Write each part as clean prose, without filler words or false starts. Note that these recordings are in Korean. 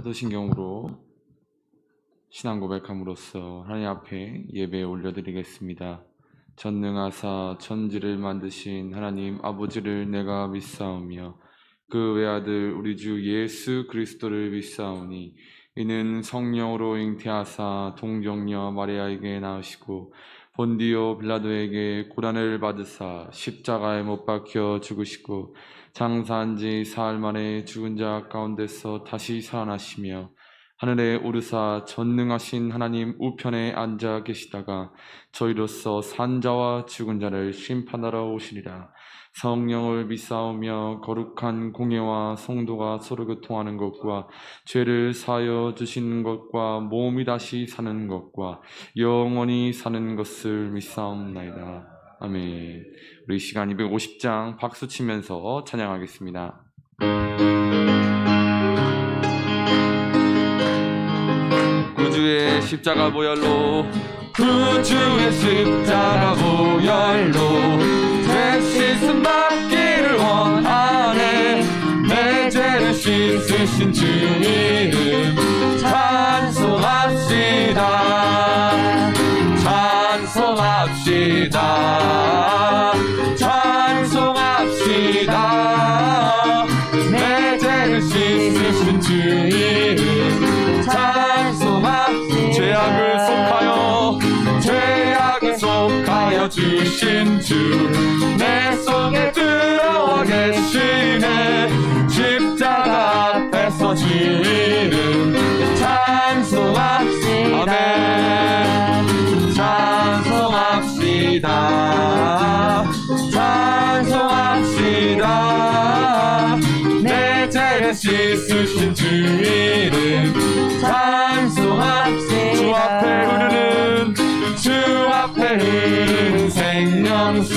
사도신경으로 신앙 고백함으로써 하나님 앞에 예배 올려드리겠습니다. 전능하사 천지를 만드신 하나님 아버지를 내가 믿사오며 그 외아들 우리 주 예수 그리스도를 믿사오니 이는 성령으로 잉태하사 동정녀 마리아에게 낳으시고 본디오 빌라도에게 고난을 받으사 십자가에 못 박혀 죽으시고 장사한 지 사흘 만에 죽은 자 가운데서 다시 살아나시며 하늘에 오르사 전능하신 하나님 우편에 앉아 계시다가 저희로서 산 자와 죽은 자를 심판하러 오시리라. 성령을 믿사오며 거룩한 공예와 성도가 서로 교통하는 것과 죄를 사하여 주시는 것과 몸이 다시 사는 것과 영원히 사는 것을 믿사옵나이다. 아멘. 우리 시간 250장 박수 치면서 찬양하겠습니다. 구주의 십자가 보혈로 구주의 십자가 보혈로 죄 씻음 받기를 원하네. 내 죄를 씻으신 주 이름 찬송합시다. 찬송합시다. 찬송합시다. 내 죄를 씻으신 주 이름 찬송합시다. 죄악을 속하여 주신 주 내 속에 들어와 계시네. 십자가 앞에서 주 이름 찬송합시다. 아멘. 찬송합시다. 찬송합시다. 내 죄를 씻으신 주 이름 찬송합시다. 주 앞에 흐르는 생명수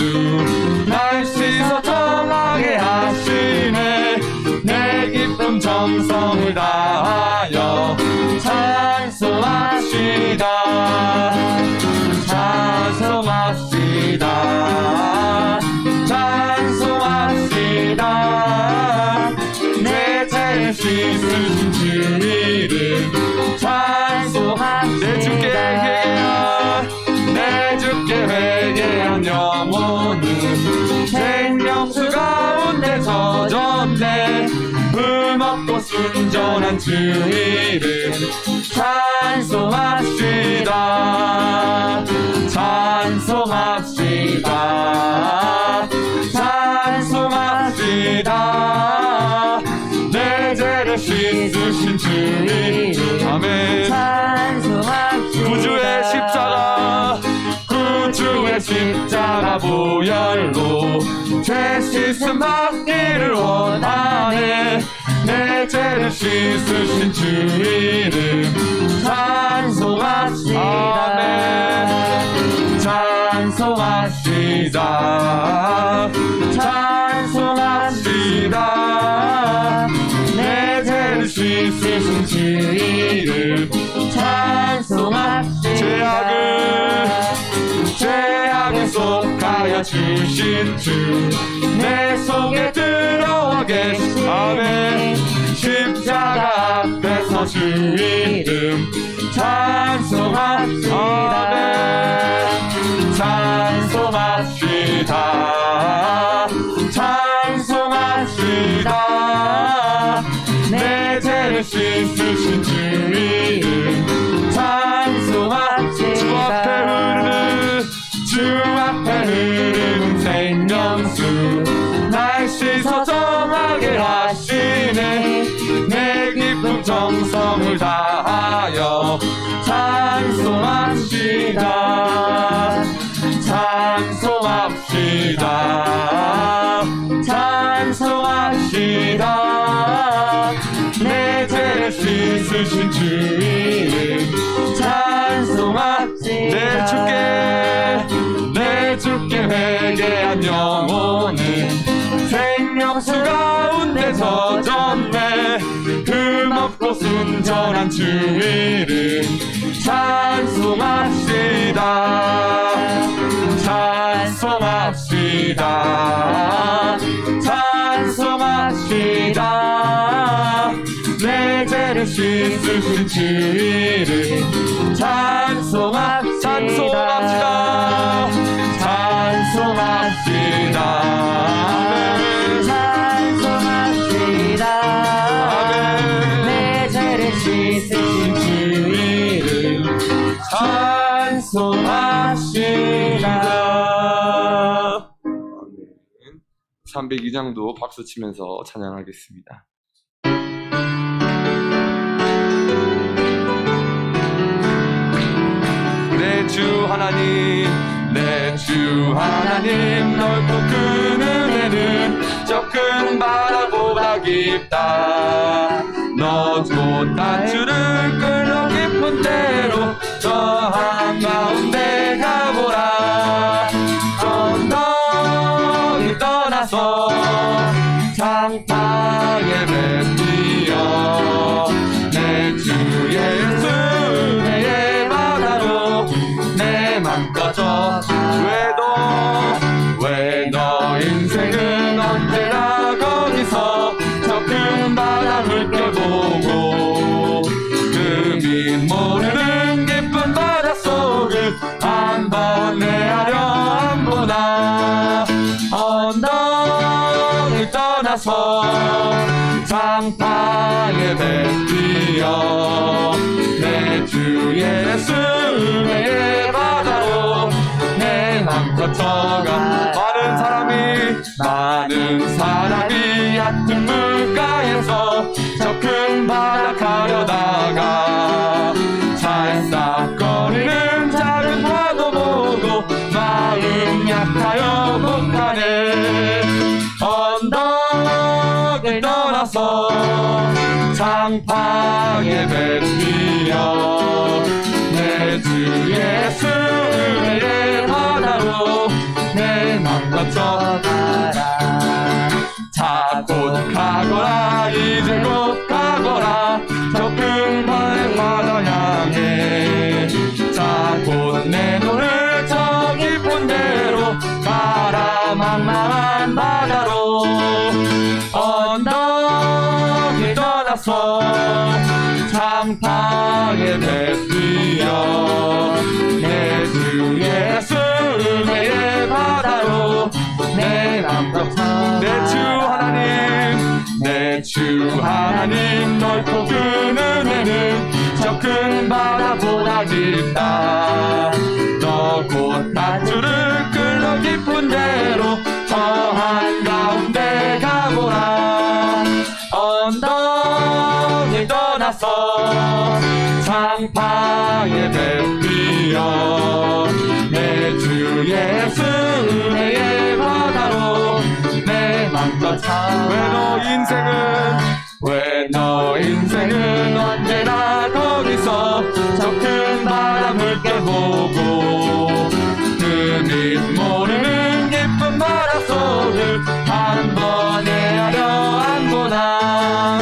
날 씻어 정하게 하시네. 내 기쁨 정성을 다하여 찬송합시다. 찬송합시다. 찬송합시다. 내 죄를 씻으신 주 이름 찬송합시다. 내 주께 회개한 영혼은 생명수 가운데 젖었네. 흠없고 순전한 주 이름 찬송합시다. 찬송합시다. 찬송합시다. 내 죄를 씻으신 주 이름 아멘. 구주의 십자가 구주의 십자가 보혈로 죄 씻음 받기를 원하네. 내 죄를 씻으신 주 이름 찬송합시다. 아멘. 찬송합시다. 찬송합시다. 내 죄를 씻으신 주 이름 찬송합시다. 죄악을 속하여 주신 주 내 속에 들어와 계신 아멘. 십자가 앞에서 주 이름 찬송합시다. 아멘. 찬송합시다. 찬송합시다. 내 죄를 씻으신 주 이름 찬송합시다. 주 앞에 흐르는 생명수 날 씻어 정하게 하시네. 내 기쁨 정성을 다하여 찬송합시다. 찬송합시다. 찬송합시다. 내 죄를 씻으신 주 이름 찬송합시다. 내 주께 회개한 영혼은 생명수 가운데 젖었네. 흠없고 순전한 주 이름 찬송합시다. 찬송합시다. 찬송합시다. 내 죄를 씻으신 지를 찬송합시다. 내 죄를 씻으신 주를 찬송합시다. 302장도 박수 치면서 찬양하겠습니다. 내 주 하나님, 내 주 하나님, 넓고 큰 은혜는 저 큰 바다보다 깊다. 너 곧 단추를 끌어 깊은 데로 저 한가운데 가보라. 언덕을 떠나서 장파에 뱉으며 내 주 예수 내 바다로 내 맘 꺼져. 왜 너 인생은 언제나 거기서 저 큰 바다 물결보고 그 밑 모르는 깊은 바닷속을 한번 헤아려 안 보나. 언덕을 떠나서 장파에 뱉으며 내 주 예수 내 바다로 내 맘 거쳐가. 많은 사람이 얕은 물가에서 저 큰 바다 가려다가 찰싹거리는 작은 파도 보고 마음 약하여 못 가네. 언덕을 떠나서 장파에 뱉으며 내 주 예수 내 바다로 내 맘 거쳐가라. 자 곧 가거라. 이제 곧 가거라. 저 큰 바다 향해. 자 곧 내 노를 저 깊은 데로 가라. 망망한 바다로. 언덕을 떠나서 장파에 뱉으며 내 주 예수 내 바다로 내 맘 거쳐. 내 주 하나님, 넓고 큰 은혜는 저 큰 바다보다 깊다. 너 곧 단추를 끌어 깊은 데로 저 한가운데 가보라. 언덕을 떠나서 장파에 뱉으며 내 주 예수 내 바다로 내 맘 거쳐. 왜 너 인생은 언제나 거기서 저 큰 바다 물결 보고 그 밑 모르는 깊은 바닷속을 한 번 헤아려 안 보나.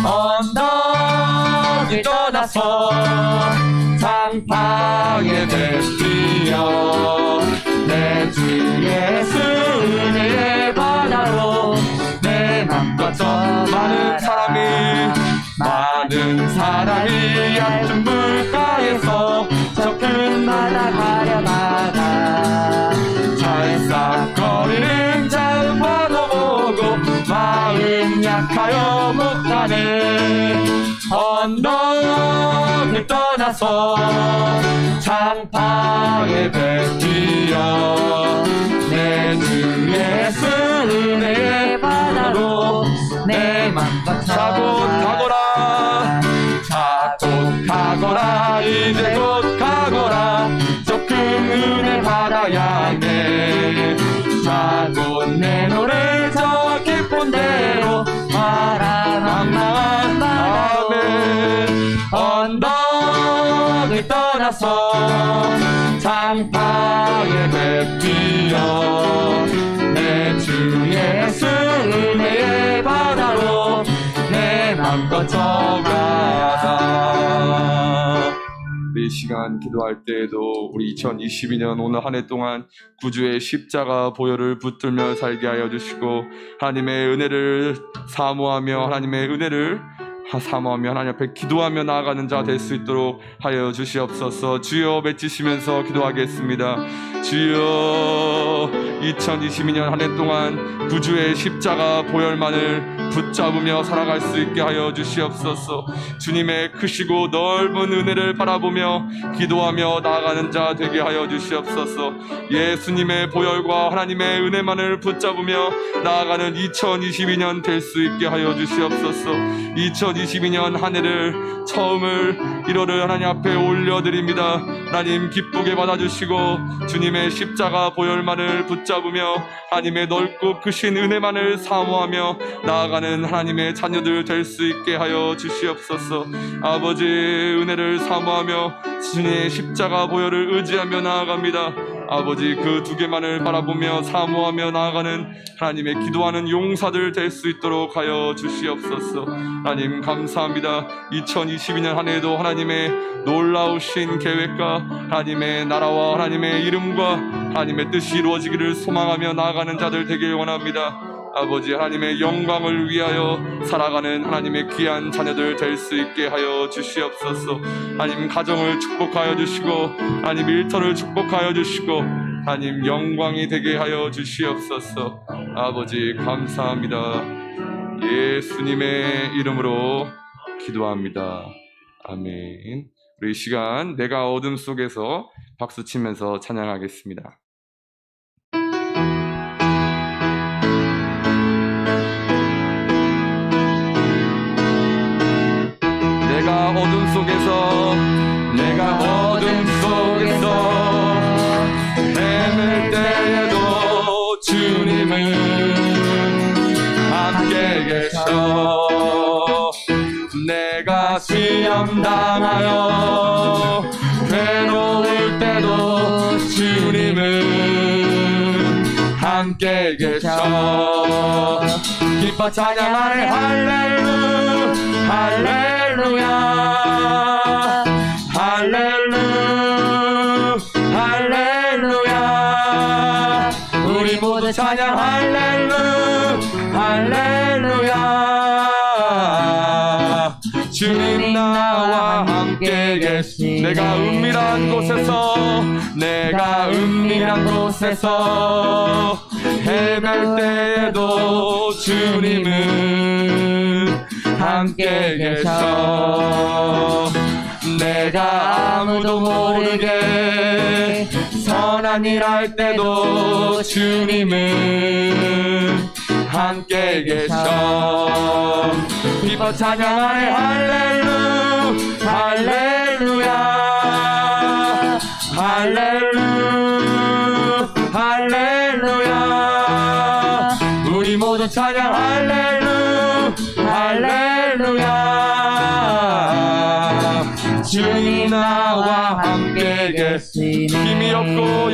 언덕을 떠나서 장파에 뱉으며 내 주 예수 내 바다로 내 맘 거쳐. 많은 사람이 얕은 물가에서 저 큰 바다 가려다가 찰싹거리는 작은 파도 보고 마음 약하여 못 가네. 언덕을 떠나서 장파에 뱉으며 내 주 예수 내 바다로 내 맘 거쳐. 자 곧 가거라. 이제 곧 가거라. 저 큰 은혜 바다 향해. 자 곧 내 노래 저 깊은 데로 가라. 망망한 바다로. 언덕을 떠나서 장파에 뱉으며 내 주 예수 내 바다로 내 맘 거쳐가다. 이 시간 기도할 때에도 우리 2022년 오늘 한 해 동안 구주의 십자가 보혈을 붙들며 살게 하여 주시고 하나님의 은혜를 사모하며 하나님의 은혜를 사모하며 하나님 앞에 기도하며 나아가는 자 될 수 있도록 하여 주시옵소서. 주여 맺히시면서 기도하겠습니다. 주여 2022년 한 해 동안 구주의 십자가 보혈만을 붙잡으며 살아갈 수 있게 하여 주시옵소서. 주님의 크시고 넓은 은혜를 바라보며 기도하며 나아가는 자 되게 하여 주시옵소서. 예수님의 보혈과 하나님의 은혜만을 붙잡으며 나아가는 2022년 될 수 있게 하여 주시옵소서. 2022년 한 해를 처음을 1월을 하나님 앞에 올려드립니다. 하나님 기쁘게 받아주시고 주님의 십자가 보혈만을 붙잡으며 하나님의 넓고 크신 은혜만을 사모하며 나아가는 하나님의 자녀들 될 수 있게 하여 주시옵소서. 아버지 은혜를 사모하며 주님의 십자가 보혈을 의지하며 나아갑니다. 아버지 그 두 개만을 바라보며 사모하며 나아가는 하나님의 기도하는 용사들 될 수 있도록 하여 주시옵소서. 하나님 감사합니다. 2022년 한 해도 하나님의 놀라우신 계획과 하나님의 나라와 하나님의 이름과 하나님의 뜻이 이루어지기를 소망하며 나아가는 자들 되길 원합니다. 아버지 하나님의 영광을 위하여 살아가는 하나님의 귀한 자녀들 될 수 있게 하여 주시옵소서. 하나님 가정을 축복하여 주시고 하나님 일터를 축복하여 주시고 하나님 영광이 되게 하여 주시옵소서. 아버지 감사합니다. 예수님의 이름으로 기도합니다. 아멘. 우리 이 시간 내가 어둠 속에서 박수치면서 찬양하겠습니다. 내가 어둠 속에서 헤맬 때에도 주님은 함께 계셔. 내가 시험 당하여 괴로울 때도 주님은 함께 계셔. 기뻐 찬양하네 할렐루야 할렐루야. 우리 모두 찬양 할렐루야. 주님 나와 함께 계시. 내가 은밀한 곳에서 헤맬 때에도 주님은 함께 계셔. 내가 아무도 모르게 선한 일 할 때도 주님은 함께 계셔. 기뻐 찬양하네 할렐루야. 우리 모두 찬양 할렐루야. 주님 나와 함께 계시니. 힘이 없고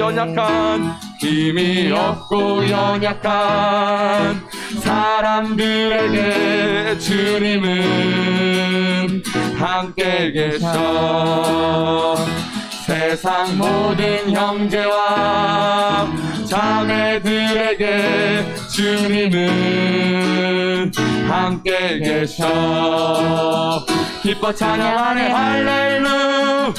연약한 사람들에게 주님은 함께 계셔. 세상 모든 형제와 자매들에게 주님은 함께 계셔. 기뻐 찬양하네 할렐루야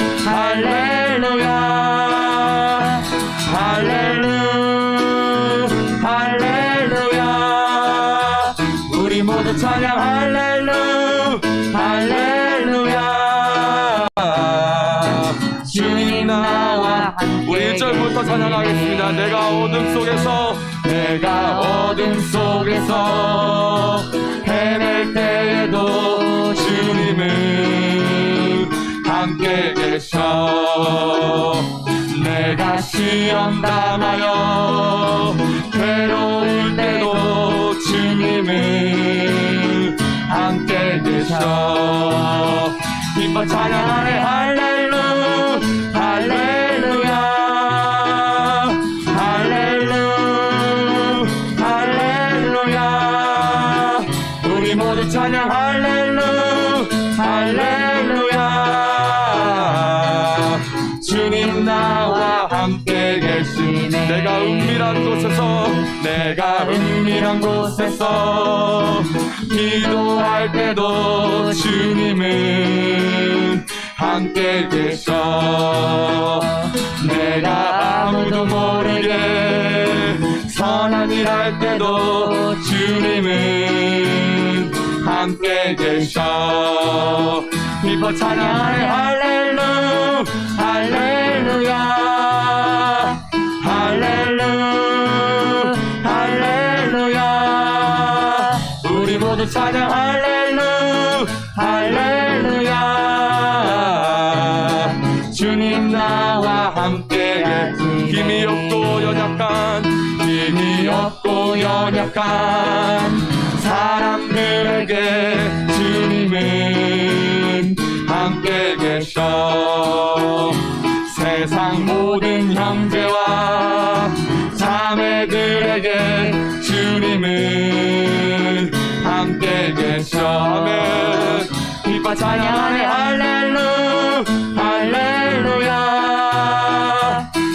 할렐루야. 우리 모두 찬양 할렐루야. 주님 나와 우리 1절부터 찬양하겠습니다. 내가 어둠 속에서 헤맬 때에도 주님은 함께 계셔. 내가 시험 당하여 괴로울 때도 주님은 함께 계셔. 기뻐 찬양하네 할렐루야 우리 모두 찬양 할렐루야. 주님 나와 함께 계시네. 내가 은밀한 곳에서 기도할 할 때도 주님은 함께 계셔. 내가 아무도 모르게 선한 일 할 때도 주님은 함께 계셔. 기뻐 찬양하네 할렐루 할렐루야 할렐루 할렐루야. 우리 모두 찬양 할렐루 할렐루야. 주님 나와 함께 힘이 없고 연약한 사람들에게 주님은 함께 계셔. 세상 모든 형제와 자매들에게 주님은 함께 계셔. 아멘. 기뻐 찬양하네 할렐루 할렐루야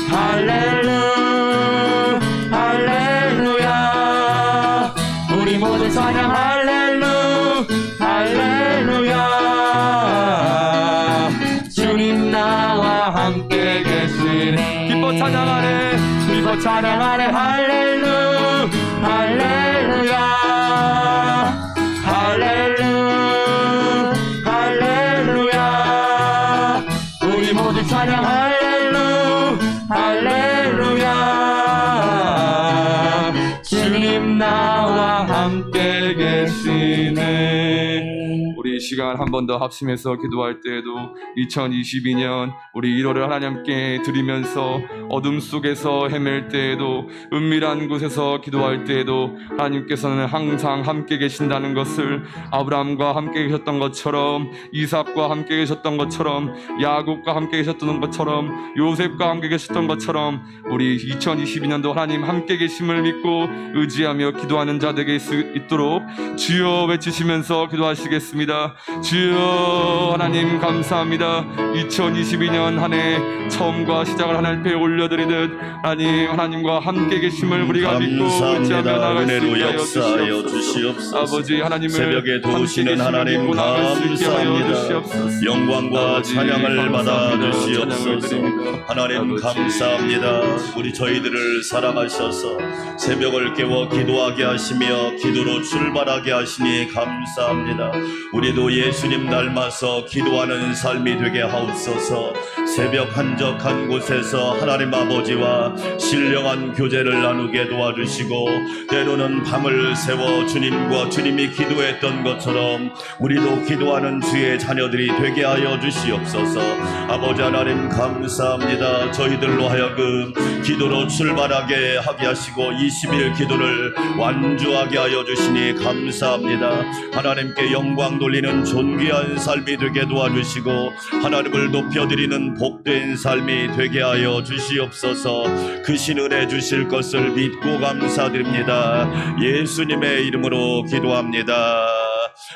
할렐루 할렐루야. 우리 모두 찬양 할렐루 할렐루야. 주님 나와 함께 계시네. 기뻐 찬양하네 기뻐 찬양하네 할렐루 할렐루야 할렐루 할렐루야. 우리 모두 찬양 할렐루 할렐루야. 주님 나와 함께 계시네. 우리 이 시간 한 번 더 합심해서 기도할 때에도 2022년 우리 1월을 하나님께 드리면서 어둠 속에서 헤맬 때에도 은밀한 곳에서 기도할 때에도 하나님께서는 항상 함께 계신다는 것을, 아브라함과 함께 계셨던 것처럼, 이삭과 함께 계셨던 것처럼, 야곱과 함께 계셨던 것처럼, 요셉과 함께 계셨던 것처럼 우리 2022년도 하나님 함께 계심을 믿고 의지하며 기도하는 자들에게 있도록 주여 외치시면서 기도하시겠습니다. 주여 하나님 감사합니다. 2022년 한 해 처음과 시작을 하나님께 올려드리듯 하나님과 함께 계심을 우리가 믿고 의지하며 나갈 수 있게 하여 주시옵소서. 아버지 하나님을 새벽에 도우시는 하나님 감사합니다. 영광과 찬양을 받아 주시옵소서. 하나님 감사합니다. 우리 저희들을 사랑하셔서 새벽을 깨워 기도하게 하시며 기도로 출발하게 하시니 감사합니다. 우리도 예수님 닮아서 기도하는 삶이 되게 하옵소서. 새벽 한적한 곳에서 하나님 아버지와 신령한 교제를 나누게 도와주시고, 때로는 밤을 새워 주님이 기도했던 것처럼 우리도 기도하는 주의 자녀들이 되게 하여 주시옵소서. 아버지 하나님 감사합니다. 저희들로 하여금 기도로 출발하게 하게 하시고 20일 기도를 완주하게 하여 주시니 감사합니다. 하나님께 영광 돌리는 존귀한 삶이 되게 도와주시고 하나님을 높여드리는 복된 삶이 되게 하여 주시옵소서. 크신 은혜 주실 것을 믿고 감사드립니다. 예수님의 이름으로 기도합니다.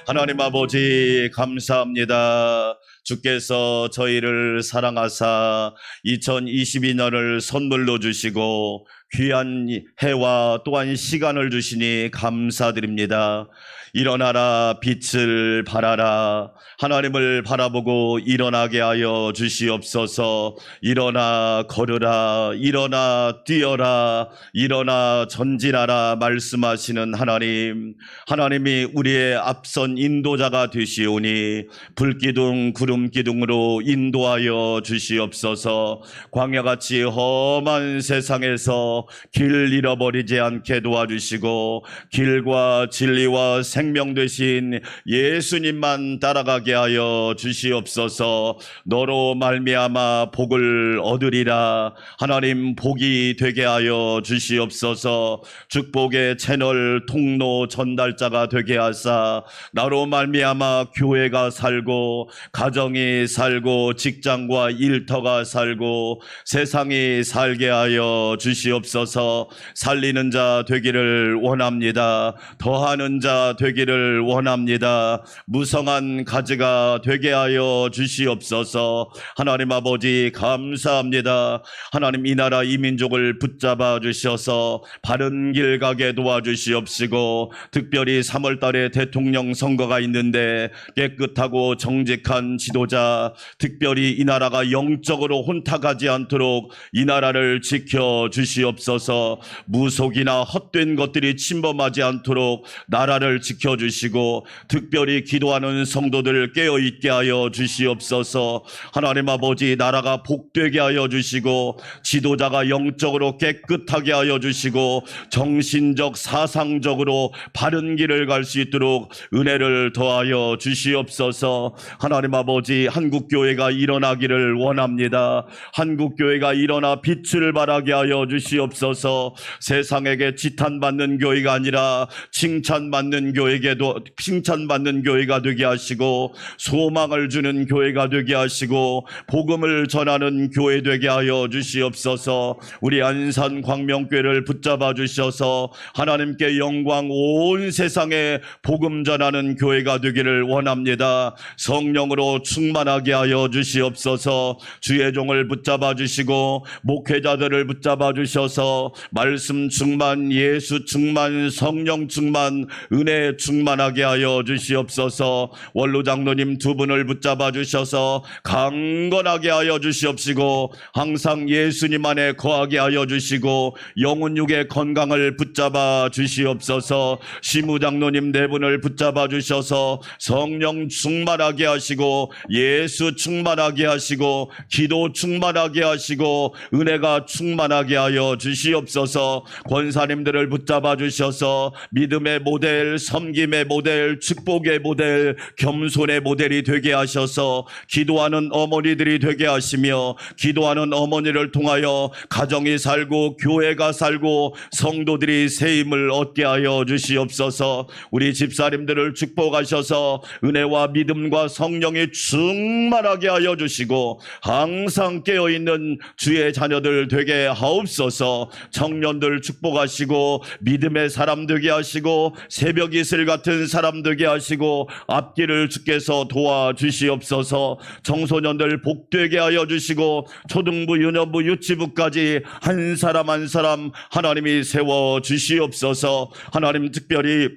하나님 아버지 감사합니다. 주께서 저희를 사랑하사 2022년을 선물로 주시고 귀한 해와 또한 시간을 주시니 감사드립니다. 일어나라 빛을 발하라. 하나님을 바라보고 일어나게 하여 주시옵소서. 일어나 걸으라. 일어나 뛰어라. 일어나 전진하라 말씀하시는 하나님, 하나님이 우리의 앞선 인도자가 되시오니 불기둥 구름기둥으로 인도하여 주시옵소서. 광야같이 험한 세상에서 길 잃어버리지 않게 도와주시고 길과 진리와 생명 되신 예수님만 따라가게 하여 주시옵소서. 너로 말미암아 복을 얻으리라. 하나님 복이 되게 하여 주시옵소서. 축복의 채널 통로 전달자가 되게 하사 나로 말미암아 교회가 살고 가정이 살고 직장과 일터가 살고 세상이 살게 하여 주시옵소서. 주시옵소서. 살리는 자 되기를 원합니다. 더하는 자 되기를 원합니다. 무성한 가지가 되게 하여 주시옵소서. 하나님 아버지 감사합니다. 하나님 이 나라 이 민족을 붙잡아 주셔서 바른 길 가게 도와주시옵시고, 특별히 3월 달에 대통령 선거가 있는데 깨끗하고 정직한 지도자, 특별히 이 나라가 영적으로 혼탁하지 않도록 이 나라를 지켜주시옵소서. 무속이나 헛된 것들이 침범하지 않도록 나라를 지켜주시고, 특별히 기도하는 성도들 깨어있게 하여 주시옵소서. 하나님 아버지 나라가 복되게 하여 주시고, 지도자가 영적으로 깨끗하게 하여 주시고, 정신적 사상적으로 바른 길을 갈 수 있도록 은혜를 더하여 주시옵소서. 하나님 아버지 한국교회가 일어나기를 원합니다. 한국교회가 일어나 빛을 발하게 하여 주시옵소서. 세상에게 지탄받는 교회가 아니라 칭찬받는 교회가 되게 하시고, 소망을 주는 교회가 되게 하시고, 복음을 전하는 교회 되게 하여 주시옵소서. 우리 안산 광명교회를 붙잡아 주셔서 하나님께 영광, 온 세상에 복음 전하는 교회가 되기를 원합니다. 성령으로 충만하게 하여 주시옵소서. 주의 종을 붙잡아 주시고 목회자들을 붙잡아 주셔서 말씀 충만, 예수 충만, 성령 충만, 은혜 충만하게 하여 주시옵소서. 원로 장로님 두 분을 붙잡아 주셔서 강건하게 하여 주시옵시고, 항상 예수님 안에 거하게 하여 주시고, 영혼 육의 건강을 붙잡아 주시옵소서. 시무장로님 네 분을 붙잡아 주셔서 성령 충만하게 하시고, 예수 충만하게 하시고, 기도 충만하게 하시고, 은혜가 충만하게 하여 주시옵소서. 권사님들을 붙잡아 주셔서 믿음의 모델, 섬김의 모델, 축복의 모델, 겸손의 모델이 되게 하셔서 기도하는 어머니들이 되게 하시며, 기도하는 어머니를 통하여 가정이 살고 교회가 살고 성도들이 새 힘을 얻게 하여 주시옵소서. 우리 집사님들을 축복하셔서 은혜와 믿음과 성령이 충만하게 하여 주시고, 항상 깨어있는 주의 자녀들 되게 하옵소서. 청년들 축복하시고 믿음의 사람 되게 하시고, 새벽 이슬 같은 사람 되게 하시고, 앞길을 주께서 도와주시옵소서. 청소년들 복되게 하여 주시고, 초등부, 유년부, 유치부까지 한 사람 한 사람 하나님이 세워 주시옵소서. 하나님 특별히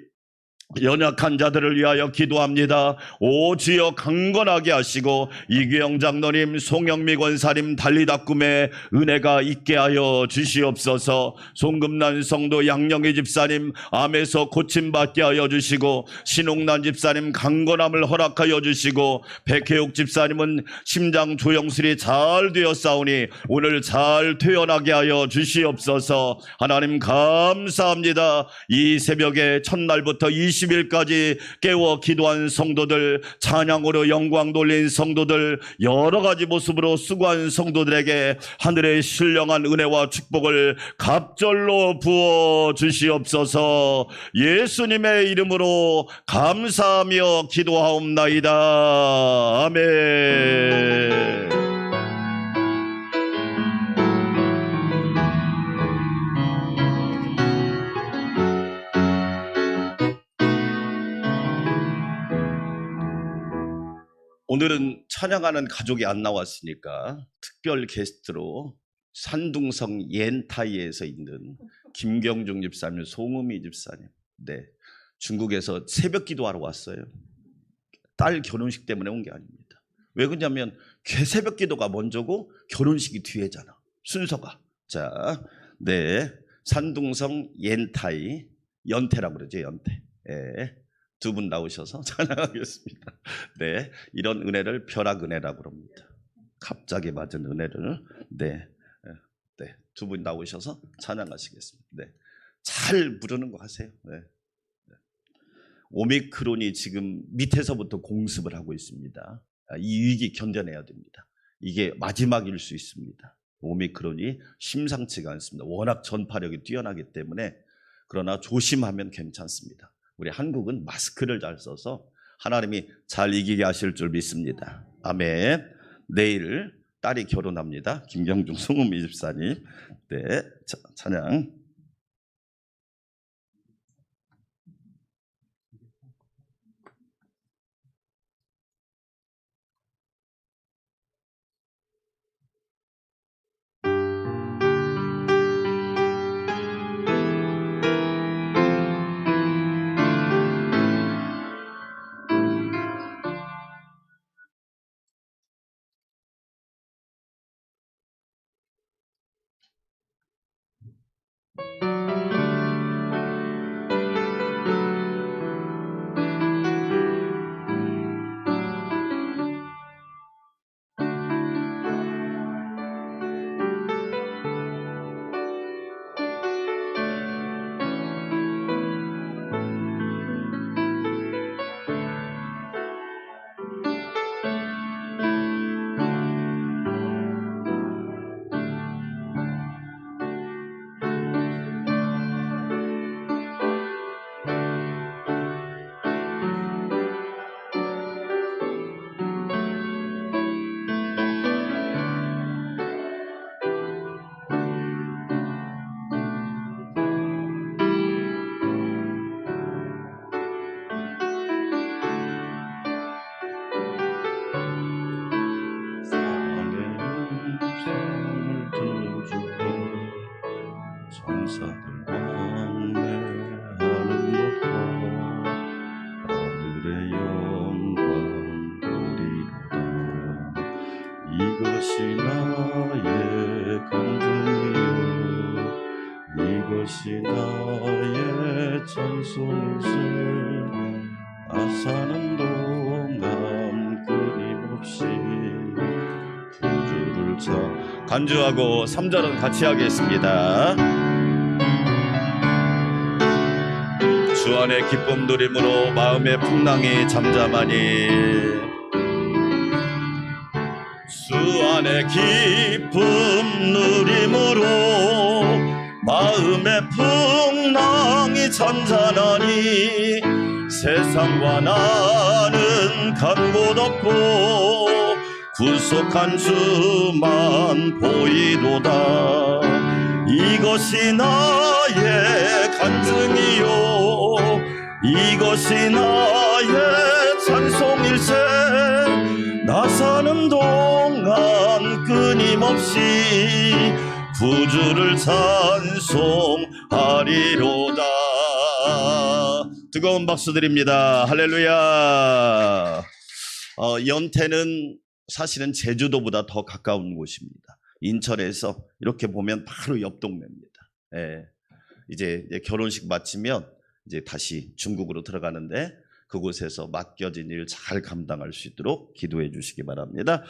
연약한 자들을 위하여 기도합니다. 오 주여 강건하게 하시고, 이규영 장로님, 송영미 권사님 달리다꿈에 은혜가 있게 하여 주시옵소서. 송금난 성도 양영희 집사님 암에서 고침받게 하여 주시고, 신옥난 집사님 강건함을 허락하여 주시고, 백혜옥 집사님은 심장 조영술이 잘 되었사오니 오늘 잘 퇴원하게 하여 주시옵소서. 하나님 감사합니다. 이 새벽에 첫날부터 20일까지 깨워 기도한 성도들, 찬양으로 영광 돌린 성도들, 여러 가지 모습으로 수고한 성도들에게 하늘의 신령한 은혜와 축복을 갑절로 부어 주시옵소서. 예수님의 이름으로 감사하며 기도하옵나이다. 아멘. 오늘은 찬양하는 가족이 안 나왔으니까 특별 게스트로 산둥성 옌타이에서 있는 김경중 집사님, 송은미 집사님, 중국에서 새벽 기도하러 왔어요. 딸 결혼식 때문에 온 게 아닙니다. 왜 그러냐면 새벽 기도가 먼저고 결혼식이 뒤에잖아, 순서가. 자, 산둥성 옌타이, 연태라고 그러죠, 연태. 두 분 나오셔서 찬양하겠습니다. 이런 은혜를 벼락은혜라고 합니다. 갑자기 맞은 은혜를 두 분 나오셔서 찬양하시겠습니다. 잘 부르는 거 하세요. 오미크론이 지금 밑에서부터 공습을 하고 있습니다. 이 위기 견뎌내야 됩니다. 이게 마지막일 수 있습니다. 오미크론이 심상치가 않습니다. 워낙 전파력이 뛰어나기 때문에. 그러나 조심하면 괜찮습니다. 우리 한국은 마스크를 잘 써서 하나님이 잘 이기게 하실 줄 믿습니다. 아멘. 내일 딸이 결혼합니다. 김경중 송은미 집사님. 네, 찬양. 천사들 왕래하는 것과 하늘의 영광 보리로다. 이것이 나의 간증이요 이것이 나의 찬송이지. 나 사는 동안 끊임없이 구주를 간주하고 3절은 같이 하겠습니다. 주 안에 기쁨 누림으로 마음의 풍랑이 잠잠하니 주 안에 기쁨 누림으로 마음의 풍랑이 잔잔하니 세상과 나는 간 곳 없고 구속한 주만 보이도다. 이것이 나의 간증이요 이것이 나의 찬송일세. 나 사는 동안 끊임없이 구주를 찬송하리로다. 뜨거운 박수 드립니다. 할렐루야. 연태는 사실은 제주도보다 더 가까운 곳입니다. 인천에서 이렇게 보면 바로 옆 동네입니다. 예. 이제 결혼식 마치면 이제 다시 중국으로 들어가는데 그곳에서 맡겨진 일 잘 감당할 수 있도록 기도해 주시기 바랍니다.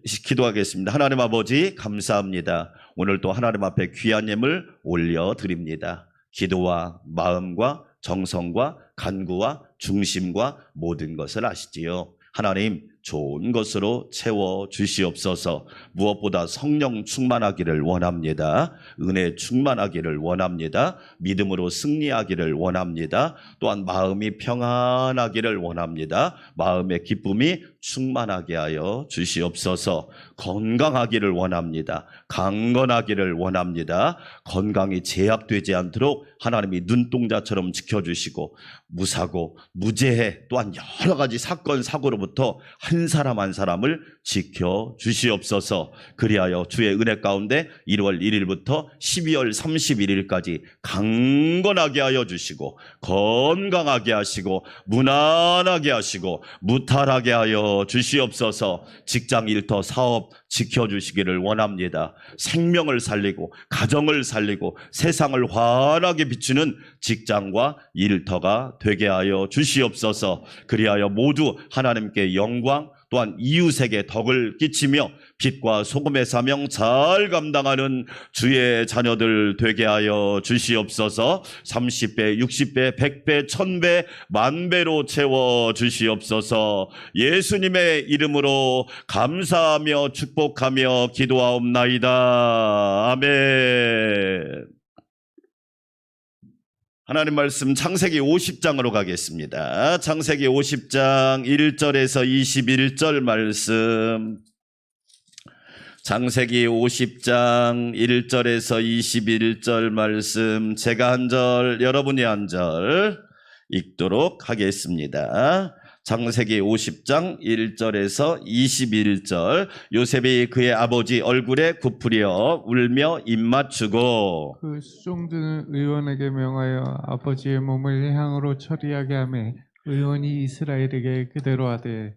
기도하겠습니다. 하나님 아버지 감사합니다. 오늘 또 하나님 앞에 귀한 예물 올려드립니다. 기도와 마음과 정성과 간구와 중심과 모든 것을 아시지요. 하나님 좋은 것으로 채워 주시옵소서. 무엇보다 성령 충만하기를 원합니다. 은혜 충만하기를 원합니다. 믿음으로 승리하기를 원합니다. 또한 마음이 평안하기를 원합니다. 마음의 기쁨이 충만하게 하여 주시옵소서. 건강하기를 원합니다. 강건하기를 원합니다. 건강이 제약되지 않도록 하나님이 눈동자처럼 지켜주시고 무사고 무죄해 또한 여러 가지 사건 사고로부터 한 사람 한 사람을 지켜 주시옵소서. 그리하여 주의 은혜 가운데 1월 1일부터 12월 31일까지 강건하게 하여 주시고 건강하게 하시고 무난하게 하시고 무탈하게 하여 주시옵소서. 직장 일터 사업 지켜주시기를 원합니다. 생명을 살리고 가정을 살리고 세상을 환하게 비추는 직장과 일터가 되게 하여 주시옵소서. 그리하여 모두 하나님께 영광 또한 이웃에게 덕을 끼치며 빛과 소금의 사명 잘 감당하는 주의 자녀들 되게 하여 주시옵소서. 30배, 60배, 100배, 1000배, 만배로 채워 주시옵소서. 예수님의 이름으로 감사하며 축복하며 기도하옵나이다. 아멘. 하나님 말씀 창세기 50장으로 가겠습니다. 창세기 50장 1절에서 21절 말씀. 창세기 50장 1절에서 21절 말씀, 제가 한 절, 여러분이 한 절 읽도록 하겠습니다. 창세기 50장 1절에서 21절. 요셉이 그의 아버지 얼굴에 굽으려 울며 입맞추고 그 수종드는 의원에게 명하여 아버지의 몸을 향으로 처리하게 하매 의원이 이스라엘에게 그대로 하되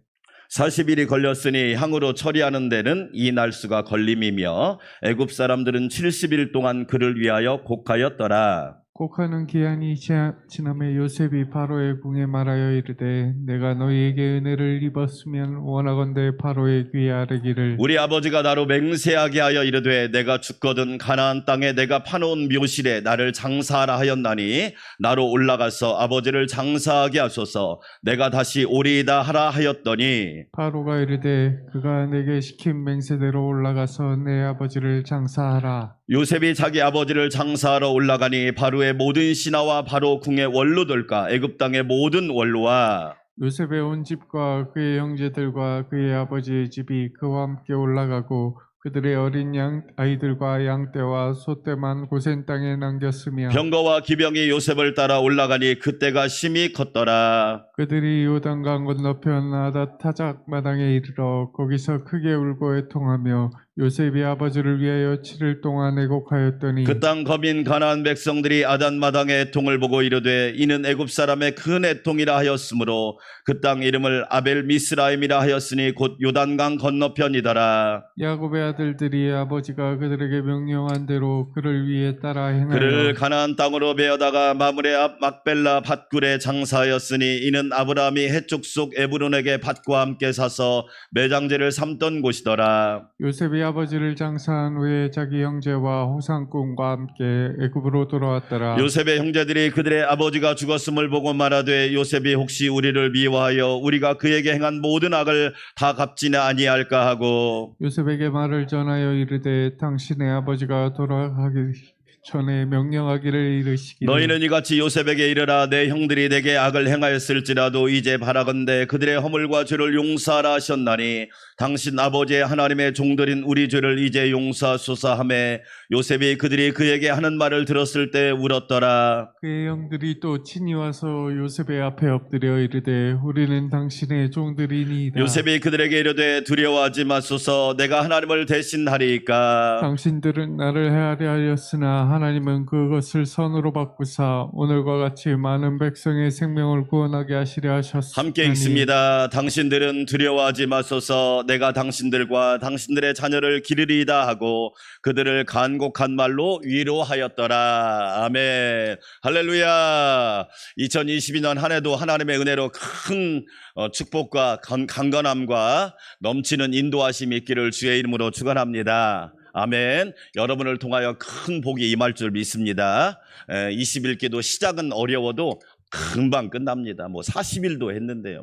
40일이 걸렸으니 향으로 처리하는 데는 이 날수가 걸림이며 애굽 사람들은 70일 동안 그를 위하여 곡하였더라. 곡하는 기한이 지남에 요셉이 바로의 궁에 말하여 이르되 내가 너희에게 은혜를 입었으면 원하건대 바로의 귀에 아뢰기를 우리 아버지가 나로 맹세하게 하여 이르되 내가 죽거든 가나안 땅에 내가 파놓은 묘실에 나를 장사하라 하였나니 나로 올라가서 아버지를 장사하게 하소서. 내가 다시 오리이다 하라 하였더니 바로가 이르되 그가 내게 시킨 맹세대로 올라가서 내 아버지를 장사하라. 요셉이 자기 아버지를 장사하러 올라가니 바로의 모든 신하와 바로 궁의 원로들과 애굽 땅의 모든 원로와 요셉의 온 집과 그의 형제들과 그의 아버지의 집이 그와 함께 올라가고 그들의 어린 양 아이들과 양떼와 소떼만 고센 땅에 남겼으며 병거와 기병이 요셉을 따라 올라가니 그때가 심히 컸더라. 그들이 요단강 건너편 아다타작 마당에 이르러 거기서 크게 울고 애통하며 요셉이 아버지를 위하여 7일 동안 애곡하였더니 그 땅 거민 가나안 백성들이 아단 마당의 애통을 보고 이르되 이는 애굽 사람의 큰 애통이라 하였으므로 그 땅 이름을 아벨 미스라임이라 하였으니 곧 요단강 건너편이더라. 야곱의 아들들이 아버지가 그들에게 명령한 대로 그를 위해 따라 행하여 그를 가나안 땅으로 베어다가 마므레 앞 막벨라 밭굴에 장사하였으니 이는 아브라함이 해쪽 속 에브론에게 밭과 함께 사서 매장제를 삼던 곳이더라. 요셉이 아버지를 장사한 후에 자기 형제와 호상꾼과 함께 애굽으로 돌아왔더라. 요셉의 형제들이 그들의 아버지가 죽었음을 보고 말하되 요셉이 혹시 우리를 미워하여 우리가 그에게 행한 모든 악을 다 갚지는 아니할까 하고 요셉에게 말을 전하여 이르되 당신의 아버지가 돌아가기 전에 명령하기를 이르시기를 너희는 이같이 요셉에게 이르라 내 형들이 내게 악을 행하였을지라도 이제 바라건대 그들의 허물과 죄를 용서하라 하셨나니 당신 아버지의 하나님의 종들인 우리 죄를 이제 용서하소서 하매 요셉이 그들이 그에게 하는 말을 들었을 때 울었더라. 그의 형들이 또 친히 와서 요셉의 앞에 엎드려 이르되 우리는 당신의 종들이니이다. 요셉이 그들에게 이르되 두려워하지 마소서 내가 하나님을 대신하리이까. 당신들은 나를 해하려 하였으나 하나님은 그것을 선으로 바꾸사 오늘과 같이 많은 백성의 생명을 구원하게 하시려 하셨으니 함께 읽습니다. 당신들은 두려워하지 마소서 내가 당신들과 당신들의 자녀를 기르리이다 하고 그들을 간곡한 말로 위로하였더라. 아멘. 할렐루야. 2022년 한 해도 하나님의 은혜로 큰 축복과 강건함과 넘치는 인도하심이 있기를 주의 이름으로 축원합니다. 아멘. 여러분을 통하여 큰 복이 임할 줄 믿습니다. 20일 시작은 어려워도 금방 끝납니다. 40일도 했는데요.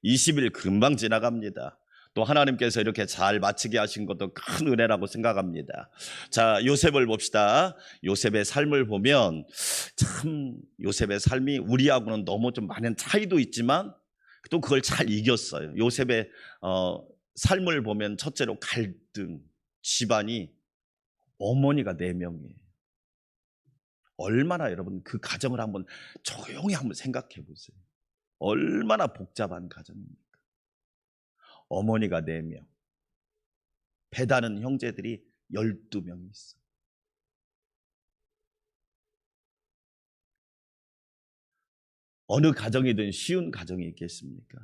20일 금방 지나갑니다. 또 하나님께서 이렇게 잘 마치게 하신 것도 큰 은혜라고 생각합니다. 자, 요셉을 봅시다. 요셉의 삶을 보면 참 요셉의 삶이 우리하고는 너무 좀 많은 차이도 있지만 또 그걸 잘 이겼어요. 요셉의 삶을 보면 첫째로 갈등, 집안이 어머니가 4명이에요. 얼마나 여러분 그 가정을 한번 조용히 한번 생각해 보세요. 얼마나 복잡한 가정입니까? 어머니가 4명, 배다는 형제들이 12명이 있어. 어느 가정이든 쉬운 가정이 있겠습니까?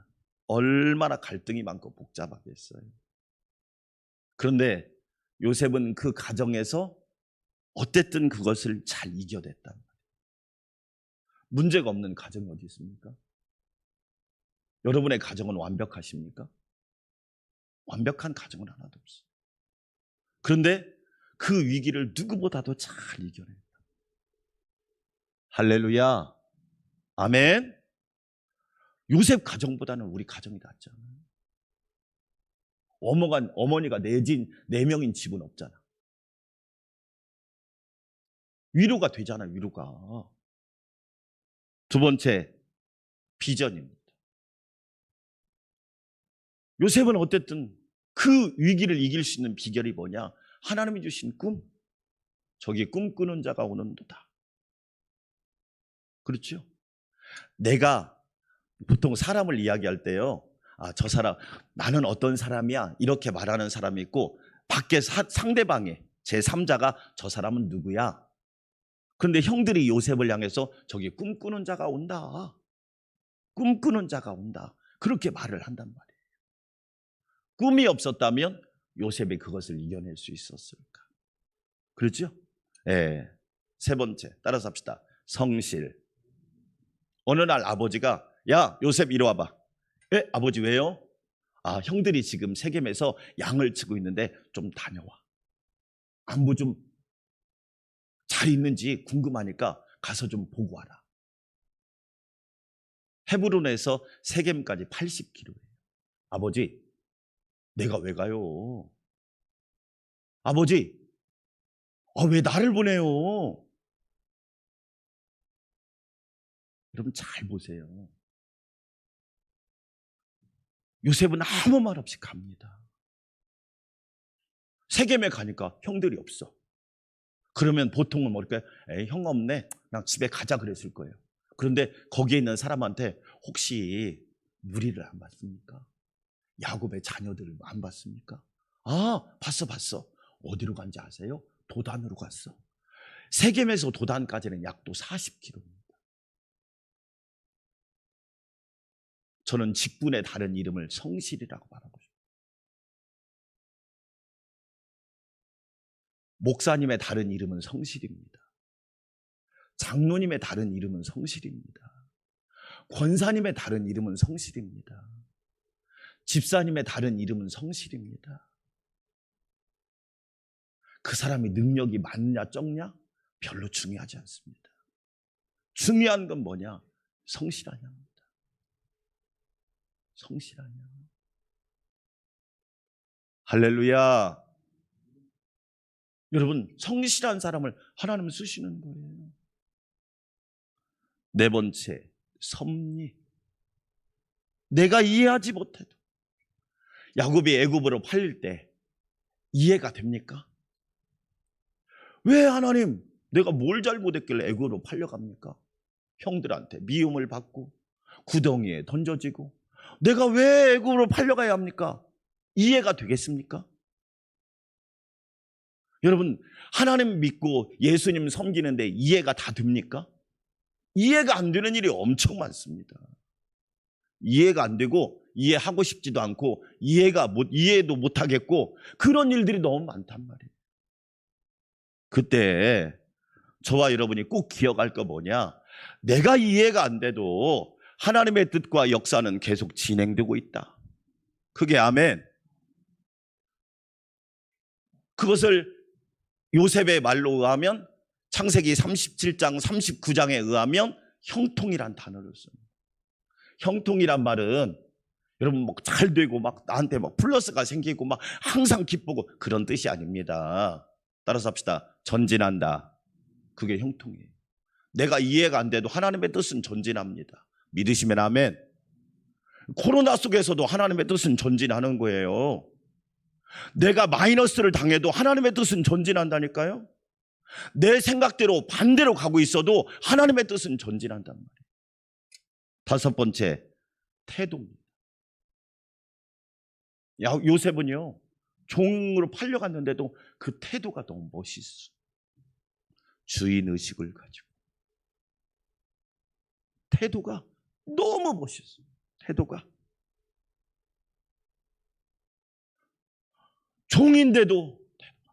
얼마나 갈등이 많고 복잡하겠어요. 그런데 요셉은 그 가정에서 어쨌든 그것을 잘 이겨냈단 말이에요. 문제가 없는 가정이 어디 있습니까? 여러분의 가정은 완벽하십니까? 완벽한 가정은 하나도 없어요. 그런데 그 위기를 누구보다도 잘 이겨냈다. 할렐루야. 아멘. 요셉 가정보다는 우리 가정이 낫잖아요. 어머니가 4명인 집은 없잖아. 위로가 되잖아, 위로가. 두 번째, 비전입니다. 요셉은 어쨌든 그 위기를 이길 수 있는 비결이 뭐냐? 하나님이 주신 꿈. 저기 꿈꾸는 자가 오는도다. 그렇죠? 내가 보통 사람을 이야기할 때요, 저 사람, 나는 어떤 사람이야? 이렇게 말하는 사람이 있고, 밖에 상대방이, 제3자가 저 사람은 누구야? 그런데 형들이 요셉을 향해서 저기 꿈꾸는 자가 온다. 꿈꾸는 자가 온다. 그렇게 말을 한단 말이에요. 꿈이 없었다면 요셉이 그것을 이겨낼 수 있었을까? 그렇죠? 예. 세 번째, 따라서 합시다. 성실. 어느 날 아버지가, 야, 요셉 이리 와봐. 예, 아버지 왜요? 형들이 지금 세겜에서 양을 치고 있는데 좀 다녀와. 안부 좀 잘 있는지 궁금하니까 가서 좀 보고 와라. 헤브론에서 세겜까지 80km예요. 아버지, 내가 왜 가요? 아버지, 왜 나를 보내요? 여러분 잘 보세요. 요셉은 아무 말 없이 갑니다. 세겜에 가니까 형들이 없어. 그러면 보통은 뭘까요? 에이, 형 없네. 그냥 집에 가자 그랬을 거예요. 그런데 거기에 있는 사람한테 혹시 무리를 안 봤습니까? 야곱의 자녀들을 안 봤습니까? 봤어. 어디로 간지 아세요? 도단으로 갔어. 세겜에서 도단까지는 약도 40km입니다. 저는 직분의 다른 이름을 성실이라고 말하고 싶어요. 목사님의 다른 이름은 성실입니다. 장로님의 다른 이름은 성실입니다. 권사님의 다른 이름은 성실입니다. 집사님의 다른 이름은 성실입니다. 그 사람이 능력이 많냐 적냐 별로 중요하지 않습니다. 중요한 건 뭐냐? 성실하냐입니다. 성실하냐. 할렐루야. 여러분, 성실한 사람을 하나님은 쓰시는 거예요. 네 번째, 섭리. 내가 이해하지 못해도 야곱이 애굽으로 팔릴 때 이해가 됩니까? 왜 하나님, 내가 뭘 잘못했길래 애굽으로 팔려갑니까? 형들한테 미움을 받고 구덩이에 던져지고 내가 왜 애굽으로 팔려가야 합니까? 이해가 되겠습니까? 여러분, 하나님 믿고 예수님 섬기는데 이해가 다 됩니까? 이해가 안 되는 일이 엄청 많습니다. 이해가 안 되고 이해하고 싶지도 않고 이해도 못 하겠고 그런 일들이 너무 많단 말이에요. 그때 저와 여러분이 꼭 기억할 거 뭐냐? 내가 이해가 안 돼도 하나님의 뜻과 역사는 계속 진행되고 있다. 그게 아멘. 그것을 요셉의 말로 의하면 창세기 37장 39장에 의하면 형통이란 단어를 씁니다. 형통이란 말은 여러분 뭐 잘 되고 막 나한테 막 플러스가 생기고 막 항상 기쁘고 그런 뜻이 아닙니다. 따라서 합시다. 전진한다. 그게 형통이에요. 내가 이해가 안 돼도 하나님의 뜻은 전진합니다. 믿으시면 아멘. 코로나 속에서도 하나님의 뜻은 전진하는 거예요. 내가 마이너스를 당해도 하나님의 뜻은 전진한다니까요. 내 생각대로 반대로 가고 있어도 하나님의 뜻은 전진한단 말이에요. 다섯 번째, 태도입니다. 요셉은요, 종으로 팔려갔는데도 그 태도가 너무 멋있어. 주인의식을 가지고. 태도가 너무 멋있어. 태도가. 종인데도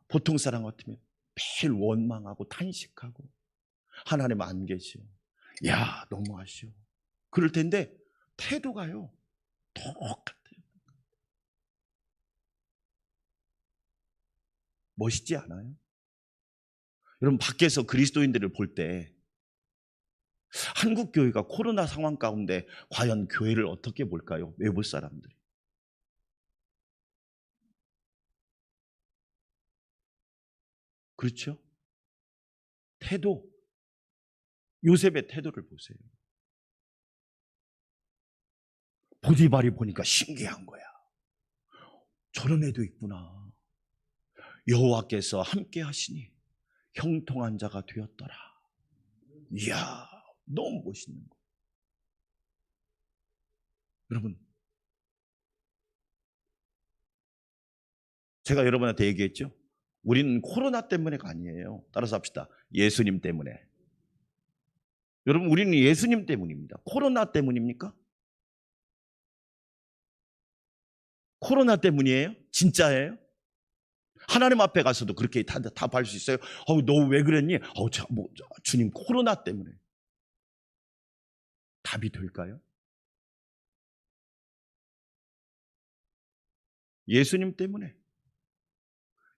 보통 사람 같으면 매일 원망하고 탄식하고 하나님 안 계시오. 야, 너무 아쉬워. 그럴 텐데 태도가요 똑같아요. 멋있지 않아요? 여러분 밖에서 그리스도인들을 볼 때 한국 교회가 코로나 상황 가운데 과연 교회를 어떻게 볼까요? 외부 사람들이. 그렇죠? 태도. 요셉의 태도를 보세요. 보디발이 보니까 신기한 거야. 저런 애도 있구나. 여호와께서 함께 하시니 형통한 자가 되었더라. 이야, 너무 멋있는 거. 여러분, 제가 여러분한테 얘기했죠? 우리는 코로나 때문에가 아니에요. 따라서 합시다. 예수님 때문에. 여러분, 우리는 예수님 때문입니다. 코로나 때문입니까? 코로나 때문이에요? 진짜예요? 하나님 앞에 가서도 그렇게 답할 수 있어요? 너 왜 그랬니? 주님, 코로나 때문에. 답이 될까요? 예수님 때문에.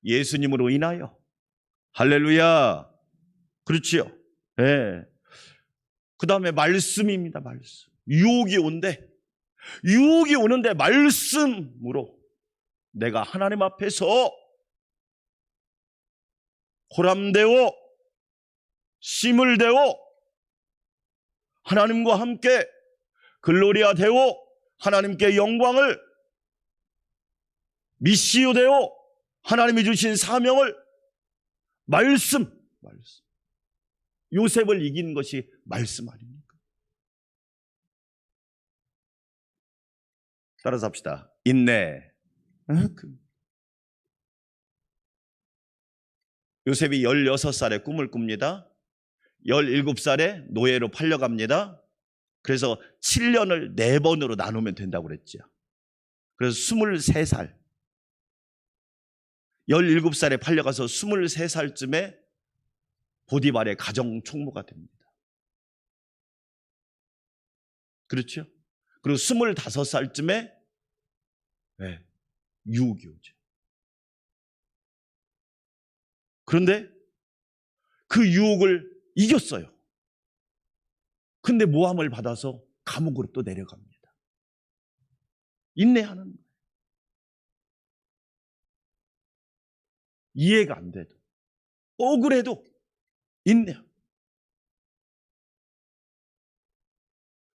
예수님으로 인하여. 할렐루야. 그렇지요. 예. 그 다음에 말씀입니다. 말씀. 유혹이 오는데 말씀으로 내가 하나님 앞에서 호람되어 심을 대어 하나님과 함께 글로리아 되어 하나님께 영광을 미시오 되어 하나님이 주신 사명을 말씀. 요셉을 이긴 것이 말씀 아닙니까? 따라서 합시다. 인내. 요셉이 16살에 꿈을 꿉니다. 17살에 노예로 팔려갑니다. 그래서 7년을 4번으로 나누면 된다고 그랬죠. 그래서 23살. 17살에 팔려가서 23살쯤에 보디발의 가정 총무가 됩니다. 그렇죠? 그리고 25살쯤에 유혹이 오죠. 그런데 그 유혹을 이겼어요. 근데 모함을 받아서 감옥으로 또 내려갑니다. 인내하는 거예요. 이해가 안 돼도, 억울해도 인내.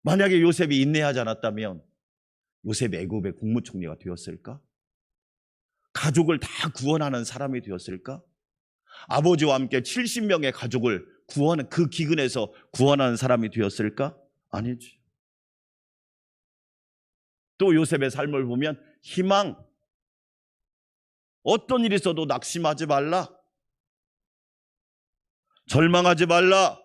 만약에 요셉이 인내하지 않았다면 요셉이 애굽의 국무총리가 되었을까? 가족을 다 구원하는 사람이 되었을까? 아버지와 함께 70명의 가족을 구원하는 그 기근에서 구원하는 사람이 되었을까? 아니지. 또 요셉의 삶을 보면 희망, 어떤 일이 있어도 낙심하지 말라, 절망하지 말라.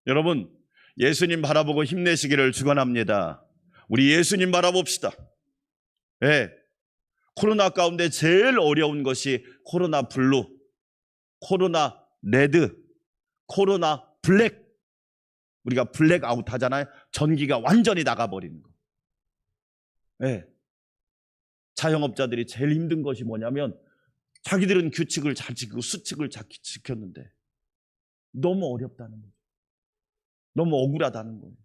여러분, 예수님 바라보고 힘내시기를 축원합니다. 우리 예수님 바라봅시다. 코로나 가운데 제일 어려운 것이 코로나 블루, 코로나 레드, 코로나 블랙. 우리가 블랙아웃 하잖아요. 전기가 완전히 나가버리는 거. 자영업자들이 제일 힘든 것이 뭐냐면 자기들은 규칙을 잘 지키고 수칙을 잘 지켰는데 너무 어렵다는 거죠. 너무 억울하다는 거예요.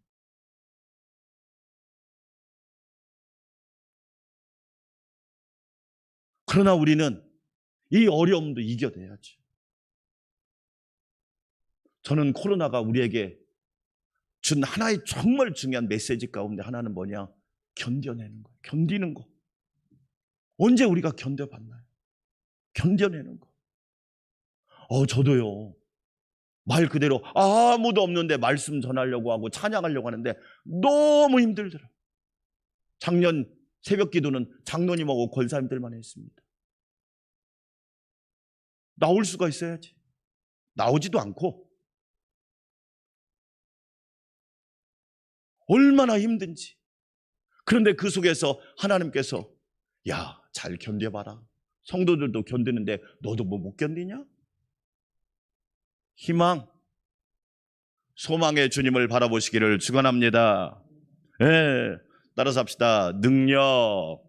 그러나 우리는 이 어려움도 이겨내야지. 저는 코로나가 우리에게 준 하나의 정말 중요한 메시지 가운데 하나는 뭐냐? 견뎌내는 거예요. 견디는 거. 언제 우리가 견뎌봤나요? 견뎌내는 거. 저도요. 말 그대로 아무도 없는데 말씀 전하려고 하고 찬양하려고 하는데 너무 힘들더라고요. 작년 새벽 기도는 장로님하고 권사님들만 했습니다. 나올 수가 있어야지. 나오지도 않고 얼마나 힘든지. 그런데 그 속에서 하나님께서 야, 잘 견뎌봐라. 성도들도 견디는데 너도 뭐 못 견디냐? 희망, 소망의 주님을 바라보시기를 축원합니다. 따라서 합시다. 능력.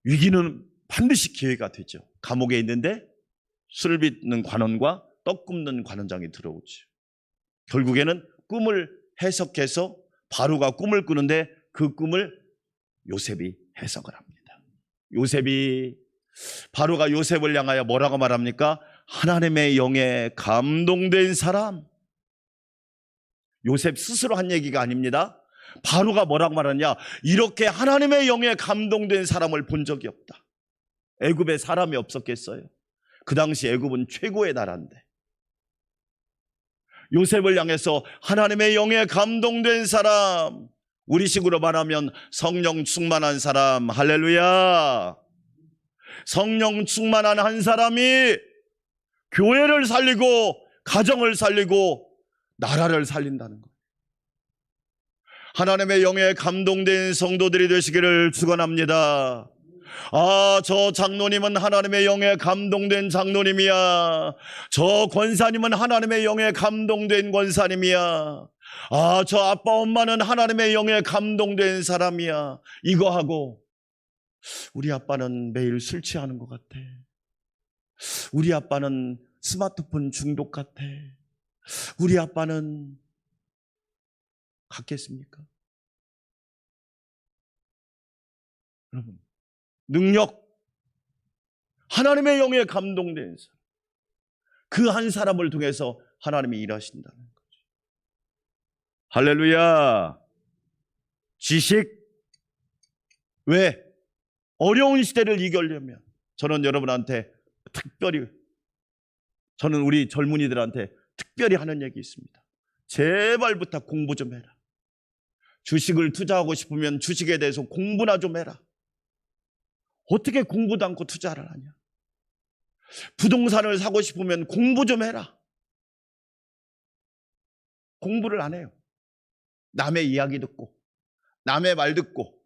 위기는 반드시 기회가 되죠. 감옥에 있는데 술 빚는 관원과 떡 굽는 관원장이 들어오죠. 결국에는 꿈을 해석해서 바로가 꿈을 꾸는데 그 꿈을 요셉이 해석을 합니다. 바로가 요셉을 향하여 뭐라고 말합니까? 하나님의 영에 감동된 사람. 요셉 스스로 한 얘기가 아닙니다. 바로가 뭐라고 말하냐? 이렇게 하나님의 영에 감동된 사람을 본 적이 없다. 애굽에 사람이 없었겠어요? 그 당시 애굽은 최고의 나라인데. 요셉을 향해서 하나님의 영에 감동된 사람, 우리식으로 말하면 성령 충만한 사람, 할렐루야. 성령 충만한 한 사람이 교회를 살리고 가정을 살리고 나라를 살린다는 거예요. 하나님의 영에 감동된 성도들이 되시기를 축원합니다. 아, 저 장로님은 하나님의 영에 감동된 장로님이야. 저 권사님은 하나님의 영에 감동된 권사님이야. 아, 저 아빠 엄마는 하나님의 영에 감동된 사람이야. 이거 하고 우리 아빠는 매일 술 취하는 것 같아. 우리 아빠는 스마트폰 중독 같아. 우리 아빠는 같겠습니까? 여러분, 능력, 하나님의 영에 감동된 사람, 그 한 사람을 통해서 하나님이 일하신다는 거죠. 할렐루야. 지식, 왜? 어려운 시대를 이기려면 저는 여러분한테 특별히, 저는 우리 젊은이들한테 특별히 하는 얘기 있습니다. 제발 부탁 공부 좀 해라. 주식을 투자하고 싶으면 주식에 대해서 공부나 좀 해라. 어떻게 공부도 않고 투자를 하냐? 부동산을 사고 싶으면 공부 좀 해라. 공부를 안 해요. 남의 이야기 듣고 남의 말 듣고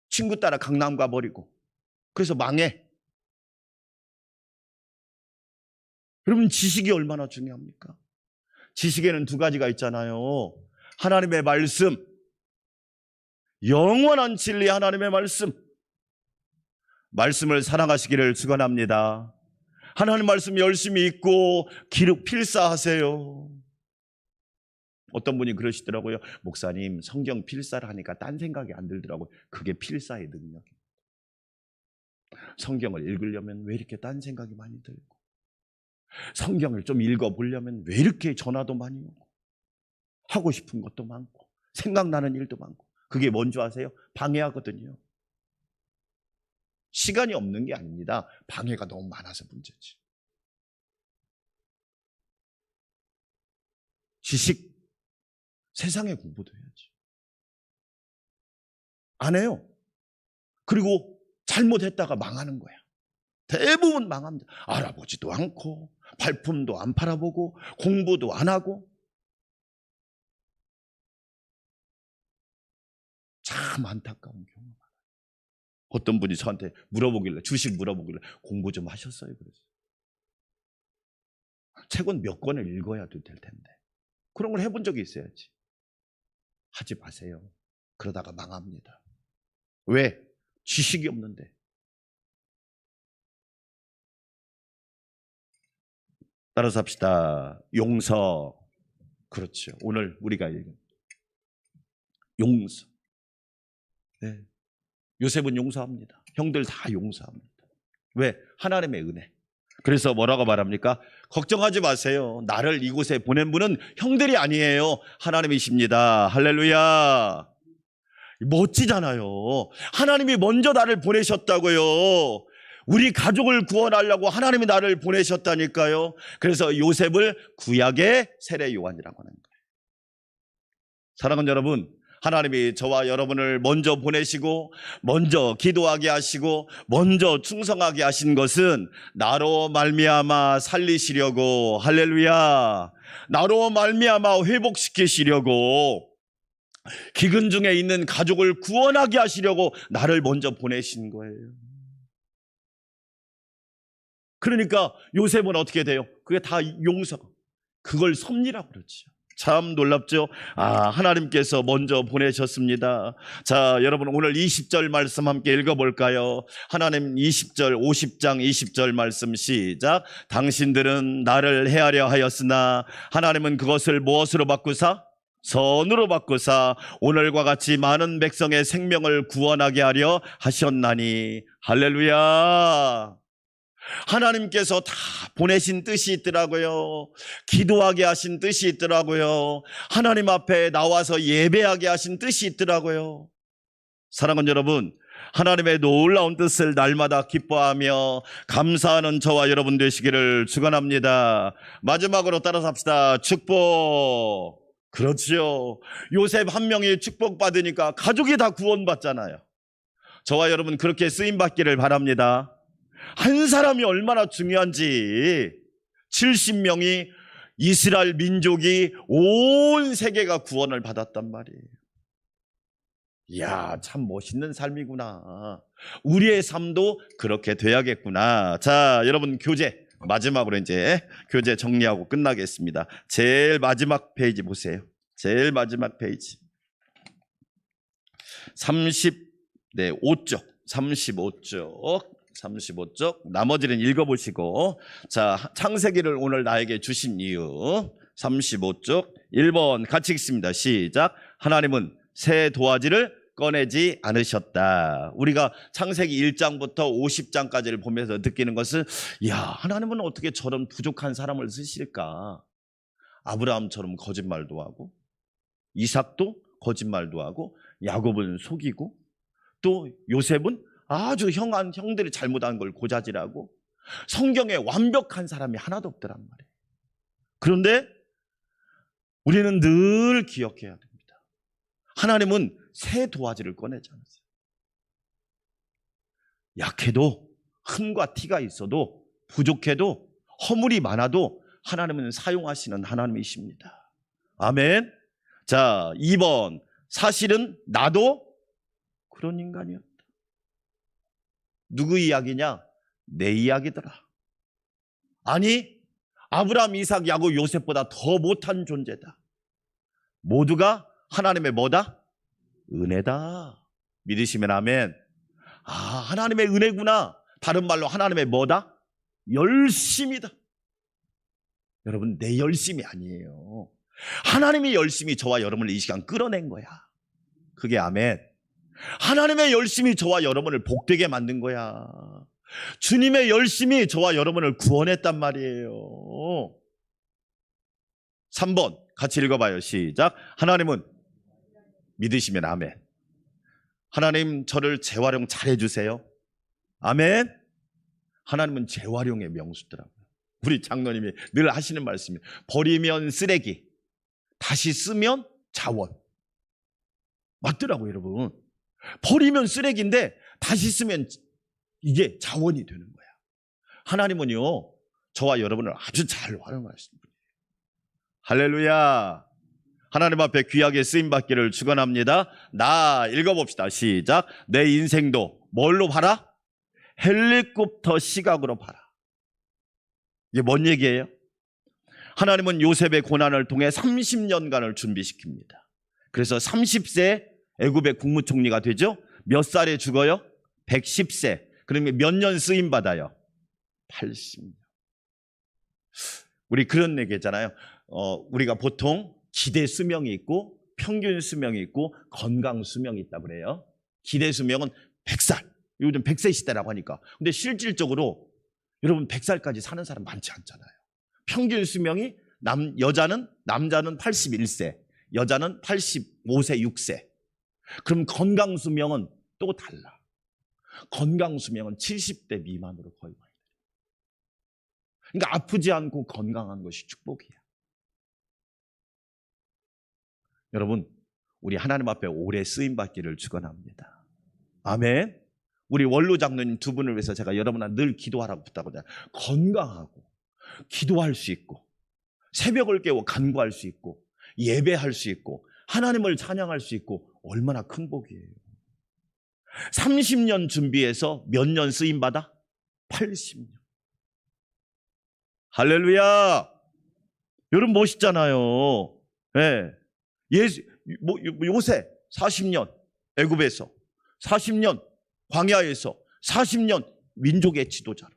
친구 따라 강남 가버리고 그래서 망해. 여러분, 지식이 얼마나 중요합니까? 지식에는 두 가지가 있잖아요. 하나님의 말씀, 영원한 진리 하나님의 말씀. 말씀을 사랑하시기를 축원합니다. 하나님 말씀 열심히 읽고 기록 필사하세요. 어떤 분이 그러시더라고요. 목사님, 성경 필사를 하니까 딴 생각이 안 들더라고요. 그게 필사의 능력입니다. 성경을 읽으려면 왜 이렇게 딴 생각이 많이 들고, 성경을 좀 읽어보려면 왜 이렇게 전화도 많이 오고, 하고 싶은 것도 많고, 생각나는 일도 많고. 그게 뭔지 아세요? 방해하거든요. 시간이 없는 게 아닙니다. 방해가 너무 많아서 문제지. 지식, 세상의 공부도 해야지. 안 해요. 그리고 잘못했다가 망하는 거야. 대부분 망합니다. 알아보지도 않고 발품도 안 팔아보고 공부도 안 하고. 참 안타까운 경우 많아요. 어떤 분이 저한테 물어보길래, 주식 물어보길래 공부 좀 하셨어요? 그래서 책은 몇 권을 읽어야 될 텐데 그런 걸 해본 적이 있어야지. 하지 마세요. 그러다가 망합니다. 왜? 지식이 없는데. 따라서 합시다. 용서. 그렇죠. 오늘 우리가 읽은 용서. 네. 요셉은 용서합니다. 형들 다 용서합니다. 왜? 하나님의 은혜. 그래서 뭐라고 말합니까? 걱정하지 마세요. 나를 이곳에 보낸 분은 형들이 아니에요. 하나님이십니다. 할렐루야. 멋지잖아요. 하나님이 먼저 나를 보내셨다고요. 우리 가족을 구원하려고 하나님이 나를 보내셨다니까요. 그래서 요셉을 구약의 세례 요한이라고 하는 거예요. 사랑하는 여러분, 하나님이 저와 여러분을 먼저 보내시고 먼저 기도하게 하시고 먼저 충성하게 하신 것은 나로 말미암아 살리시려고, 할렐루야, 나로 말미암아 회복시키시려고, 기근 중에 있는 가족을 구원하게 하시려고 나를 먼저 보내신 거예요. 그러니까 요셉은 어떻게 돼요? 그게 다 용서, 그걸 섭리라고 그러죠. 참 놀랍죠? 하나님께서 먼저 보내셨습니다. 자, 여러분, 오늘 20절 말씀 함께 읽어볼까요? 하나님 20절, 50장 20절 말씀 시작. 당신들은 나를 해하려 하였으나 하나님은 그것을 무엇으로 바꾸사? 선으로 바꾸사 오늘과 같이 많은 백성의 생명을 구원하게 하려 하셨나니. 할렐루야. 하나님께서 다 보내신 뜻이 있더라고요. 기도하게 하신 뜻이 있더라고요. 하나님 앞에 나와서 예배하게 하신 뜻이 있더라고요. 사랑하는 여러분, 하나님의 놀라운 뜻을 날마다 기뻐하며 감사하는 저와 여러분 되시기를 축원합니다. 마지막으로 따라서 합시다. 축복. 그렇지요. 요셉 한 명이 축복받으니까 가족이 다 구원받잖아요. 저와 여러분 그렇게 쓰임받기를 바랍니다. 한 사람이 얼마나 중요한지 70명이 이스라엘 민족이 온 세계가 구원을 받았단 말이에요. 이야, 참 멋있는 삶이구나. 우리의 삶도 그렇게 돼야겠구나. 자, 여러분 교재 마지막으로 이제 교재 정리하고 끝나겠습니다. 제일 마지막 페이지 보세요. 제일 마지막 페이지 35쪽 35쪽 나머지는 읽어보시고, 자, 창세기를 오늘 나에게 주신 이유 35쪽 1번 같이 읽습니다. 시작. 하나님은 새 도화지를 꺼내지 않으셨다. 우리가 창세기 1장부터 50장까지를 보면서 느끼는 것은, 야, 하나님은 어떻게 저런 부족한 사람을 쓰실까? 아브라함처럼 거짓말도 하고, 이삭도 거짓말도 하고, 야곱은 속이고, 또 요셉은 아주 형들이 잘못한 걸 고자질하고, 성경에 완벽한 사람이 하나도 없더란 말이에요. 그런데 우리는 늘 기억해야 됩니다. 하나님은 새 도화지를 꺼내지 않았어요. 약해도, 흠과 티가 있어도, 부족해도, 허물이 많아도 하나님은 사용하시는 하나님이십니다. 아멘. 자, 2번. 사실은 나도 그런 인간이었다. 누구 이야기냐? 내 이야기더라. 아니, 아브라함, 이삭, 야곱, 요셉보다 더 못한 존재다. 모두가 하나님의 뭐다? 은혜다. 믿으시면 아멘. 아, 하나님의 은혜구나. 다른 말로 하나님의 뭐다? 열심이다. 여러분, 내 열심이 아니에요. 하나님의 열심이 저와 여러분을 이 시간 끌어낸 거야. 그게 아멘. 하나님의 열심이 저와 여러분을 복되게 만든 거야. 주님의 열심이 저와 여러분을 구원했단 말이에요. 3번 같이 읽어봐요. 시작. 하나님은 믿으시면 아멘. 하나님 저를 재활용 잘해주세요. 아멘. 하나님은 재활용의 명수더라고요. 우리 장로님이 늘 하시는 말씀이, 버리면 쓰레기, 다시 쓰면 자원. 맞더라고요, 여러분. 버리면 쓰레기인데 다시 쓰면 이게 자원이 되는 거야. 하나님은요, 저와 여러분을 아주 잘 활용하시는 분이에요. 할렐루야. 하나님 앞에 귀하게 쓰임받기를 축원합니다. 나 읽어봅시다. 시작. 내 인생도 뭘로 봐라? 헬리콥터 시각으로 봐라. 이게 뭔 얘기예요? 하나님은 요셉의 고난을 통해 30년간을 준비시킵니다. 그래서 30세 애굽의 국무총리가 되죠. 몇 살에 죽어요? 110세. 그러면 몇 년 쓰임받아요? 80년. 우리 그런 얘기잖아요. 우리가 보통 기대 수명이 있고 평균 수명이 있고 건강 수명이 있다고 그래요. 기대 수명은 100살. 요즘 100세 시대라고 하니까. 근데 실질적으로 여러분 100살까지 사는 사람 많지 않잖아요. 평균 수명이 남자는 81세, 여자는 85세, 6세. 그럼 건강 수명은 또 달라. 건강 수명은 70대 미만으로 거의 많이 돼요. 그러니까 아프지 않고 건강한 것이 축복이야. 여러분, 우리 하나님 앞에 오래 쓰임받기를 축원합니다. 아멘. 우리 원로 장로님 두 분을 위해서 제가 여러분한테 늘 기도하라고 부탁하잖아요. 건강하고 기도할 수 있고 새벽을 깨워 간구할 수 있고 예배할 수 있고 하나님을 찬양할 수 있고 얼마나 큰 복이에요. 30년 준비해서 몇 년 쓰임받아? 80년. 할렐루야. 여러분 멋있잖아요. 네. 요새 40년 애굽에서, 40년 광야에서, 40년 민족의 지도자로,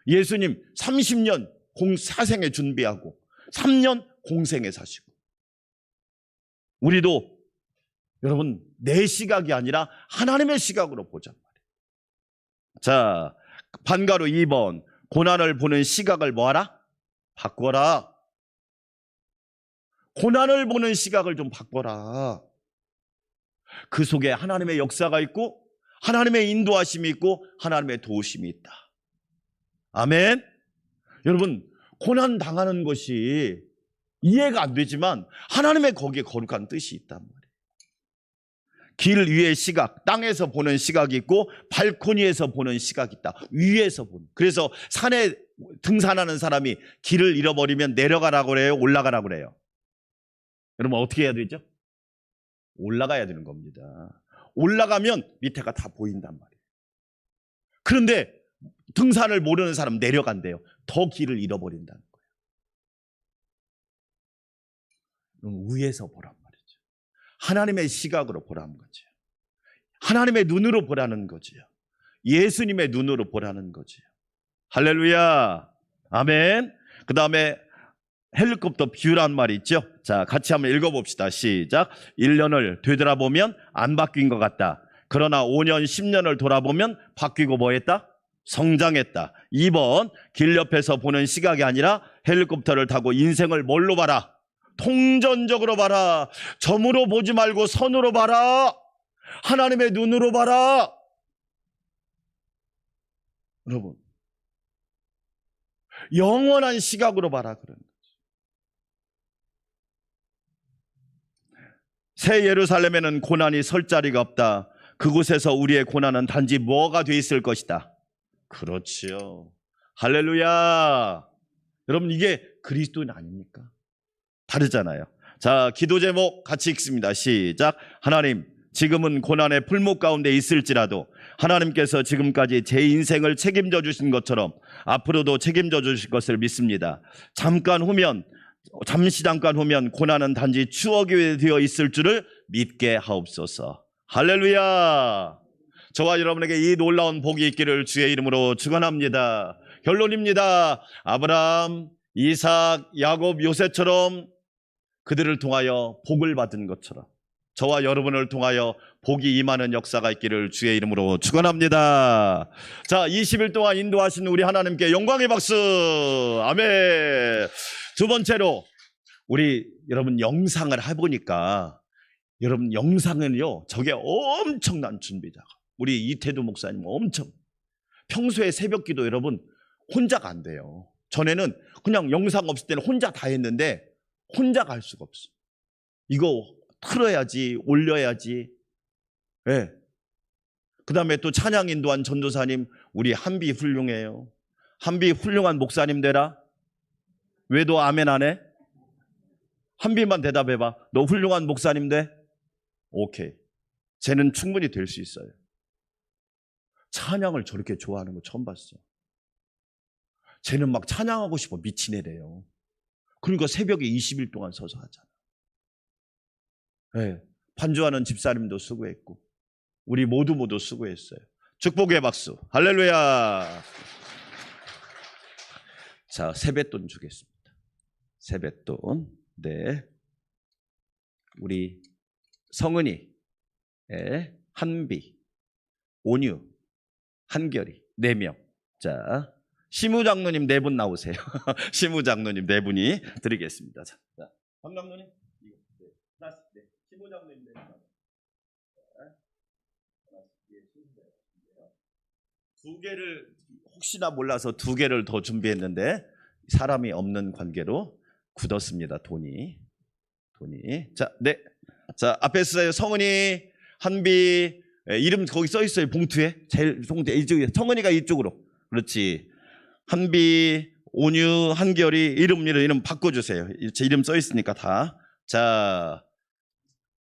예수님 30년 사생에 준비하고 3년 공생에 사시고, 우리도 여러분 내 시각이 아니라 하나님의 시각으로 보자 말이에요. 자, 반가로 2번, 고난을 보는 시각을 뭐하라? 바꿔라. 고난을 보는 시각을 좀 바꿔라. 그 속에 하나님의 역사가 있고 하나님의 인도하심이 있고 하나님의 도우심이 있다. 아멘. 여러분, 고난 당하는 것이 이해가 안 되지만 하나님의 거기에 거룩한 뜻이 있단 말이에요. 길 위의 시각, 땅에서 보는 시각이 있고 발코니에서 보는 시각이 있다. 위에서 보는. 그래서 산에 등산하는 사람이 길을 잃어버리면 내려가라고 그래요? 올라가라고 그래요? 여러분 어떻게 해야 되죠? 올라가야 되는 겁니다. 올라가면 밑에가 다 보인단 말이에요. 그런데 등산을 모르는 사람 내려간대요. 더 길을 잃어버린다는 거예요. 위에서 보란 말이죠. 하나님의 시각으로 보라는 거죠. 하나님의 눈으로 보라는 거죠. 예수님의 눈으로 보라는 거죠. 할렐루야. 아멘. 그 다음에 헬리콥터 뷰란 말이 있죠. 자, 같이 한번 읽어봅시다. 시작. 1년을 되돌아보면 안 바뀐 것 같다. 그러나 5년, 10년을 돌아보면 바뀌고 뭐했다? 성장했다. 2번, 길 옆에서 보는 시각이 아니라 헬리콥터를 타고 인생을 뭘로 봐라? 통전적으로 봐라. 점으로 보지 말고 선으로 봐라. 하나님의 눈으로 봐라. 여러분, 영원한 시각으로 봐라. 그런 거죠. 새 예루살렘에는 고난이 설 자리가 없다. 그곳에서 우리의 고난은 단지 뭐가 돼 있을 것이다. 그렇지요. 할렐루야. 여러분, 이게 그리스도인 아닙니까? 다르잖아요. 자, 기도 제목 같이 읽습니다. 시작. 하나님, 지금은 고난의 풀목 가운데 있을지라도 하나님께서 지금까지 제 인생을 책임져 주신 것처럼 앞으로도 책임져 주실 것을 믿습니다. 잠시 잠깐 후면 고난은 단지 추억이 되어 있을 줄을 믿게 하옵소서. 할렐루야. 저와 여러분에게 이 놀라운 복이 있기를 주의 이름으로 축원합니다. 결론입니다. 아브라함, 이삭, 야곱, 요셉처럼 그들을 통하여 복을 받은 것처럼 저와 여러분을 통하여 복이 임하는 역사가 있기를 주의 이름으로 축원합니다. 자, 20일 동안 인도하신 우리 하나님께 영광의 박수. 아멘. 두 번째로 우리 여러분 영상을 해보니까 여러분 영상은요, 저게 엄청난 준비자가. 우리 이태두 목사님 엄청 평소에 새벽기도 여러분 혼자가 안 돼요. 전에는 그냥 영상 없을 때는 혼자 다 했는데 혼자 갈 수가 없어. 이거 틀어야지, 올려야지. 네. 그 다음에 또 찬양 인도한 전도사님, 우리 한비 훌륭해요. 한비 훌륭한 목사님 되라. 왜 너 아멘 안 해? 한비만 대답해봐. 너 훌륭한 목사님 돼? 오케이. 쟤는 충분히 될 수 있어요. 찬양을 저렇게 좋아하는 거 처음 봤어. 쟤는 막 찬양하고 싶어 미친 애래요. 그러니까 새벽에 20일 동안 서서 하잖아. 네. 반주하는 집사님도 수고했고 우리 모두 수고했어요. 축복의 박수. 할렐루야. 자, 세뱃돈 주겠습니다. 세뱃돈. 네. 우리 성은이, 한비, 온유, 한결이 4명. 자, 시무장로님 4분 나오세요. 시무장로님 4분이 드리겠습니다. 자, 황장로님, 네. 시무장로님 4분. 두 개를 혹시나 몰라서 2개를 더 준비했는데 사람이 없는 관계로 굳었습니다. 돈이. 자, 네. 자, 앞에 쓰세요. 성은이, 한비, 이름 거기 써 있어요. 봉투에. 제일 봉투에 이쪽에. 성은이가 이쪽으로. 그렇지. 한비, 온유, 한결이 이름 바꿔주세요. 제 이름 써 있으니까 다. 자,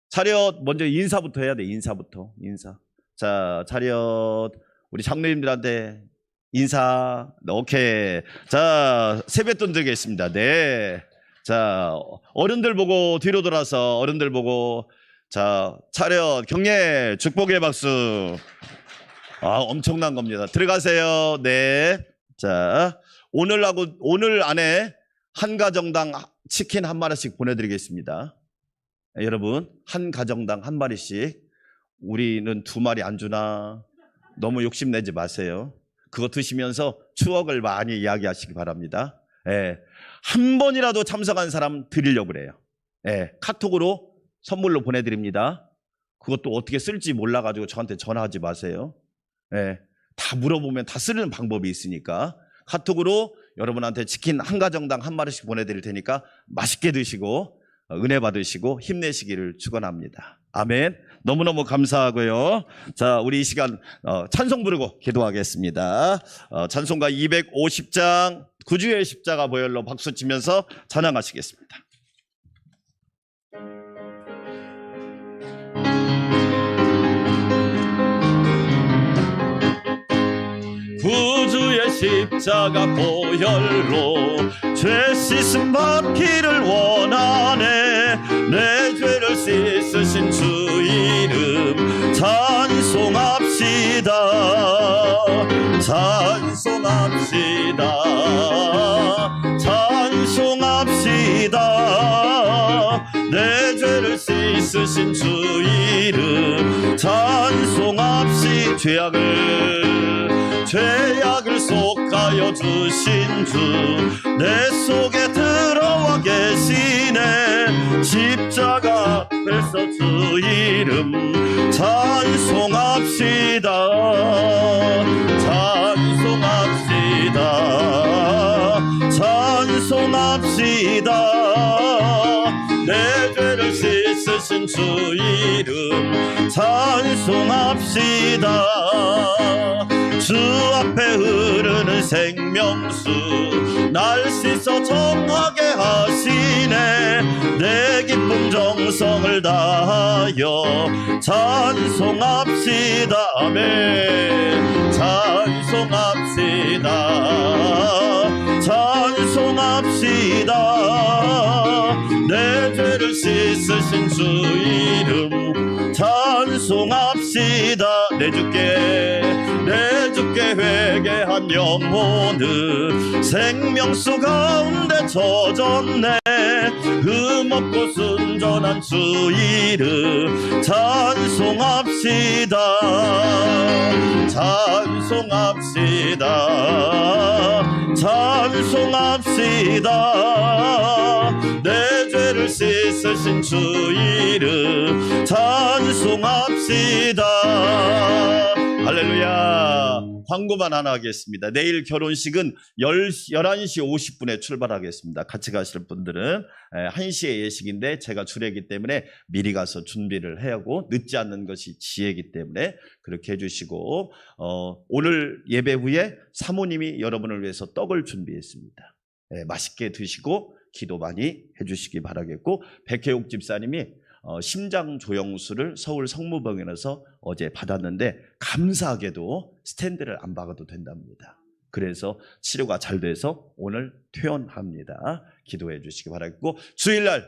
차렷 먼저 인사부터 해야 돼. 인사부터. 인사. 자, 차렷. 우리 장로님들한테 인사. 오케이. 자, 세뱃돈 드리겠습니다. 네. 자, 어른들 보고 뒤로 돌아서 어른들 보고. 자, 차렷 경례 축복의 박수. 아, 엄청난 겁니다. 들어가세요. 네. 자, 오늘 안에 한 가정당 치킨 한 마리씩 보내드리겠습니다. 여러분, 한 가정당 한 마리씩. 우리는 2마리 안 주나? 너무 욕심내지 마세요. 그거 드시면서 추억을 많이 이야기하시기 바랍니다. 예, 한 번이라도 참석한 사람 드리려고 그래요. 예, 카톡으로 선물로 보내드립니다. 그것도 어떻게 쓸지 몰라가지고 저한테 전화하지 마세요. 예, 다 물어보면 다 쓰는 방법이 있으니까 카톡으로 여러분한테 치킨 한 가정당 한 마리씩 보내드릴 테니까 맛있게 드시고 은혜 받으시고 힘내시기를 축원합니다. 아멘. 너무너무 감사하고요. 자, 우리 이 시간 찬송 부르고 기도하겠습니다. 찬송가 250장 구주의 십자가 보혈로 박수 치면서 찬양하시겠습니다. 구주의 십자가 보혈로 죄 씻음 받기를 원하네. 내 죄를 씻으신 주 이름 찬송합시다. 찬송합시다. 찬송합시다. 내 죄를 씻으신 주 이름 찬송합시. 죄악을 속하여 주신 주 내 속에 들어와 계시네. 십자가 앞에서 주 이름 찬송합시다. 찬송합시다. 찬송합시다. 내 죄를 씻으신 주 이름 찬송합시다. 주 앞에 흐르는 생명수 날 씻어 정하게 하시네. 내 기쁨 정성을 다하여 찬송합시다. 아멘. 찬송합시다. 찬송합시다. 내 죄를 씻으신 주 이름 찬송합시다. 내 주께 회개한 영혼은 생명수 가운데 젖었네. 흠없고 순전한 주 이름 찬송합시다. 찬송합시다. 찬송합시다. 내 죄를 씻으신 주 이름 찬송합시다. 할렐루야. 광고만 하나 하겠습니다. 내일 결혼식은 11시 50분에 출발하겠습니다. 같이 가실 분들은 1시에 예식인데 제가 주례이기 때문에 미리 가서 준비를 해야 하고 늦지 않는 것이 지혜이기 때문에 그렇게 해주시고 오늘 예배 후에 사모님이 여러분을 위해서 떡을 준비했습니다. 맛있게 드시고 기도 많이 해주시기 바라겠고 백혜옥 집사님이 심장 조영수를 서울 성모병원에서 어제 받았는데 감사하게도 스탠드를 안 박아도 된답니다. 그래서 치료가 잘 돼서 오늘 퇴원합니다. 기도해 주시기 바라겠고 주일날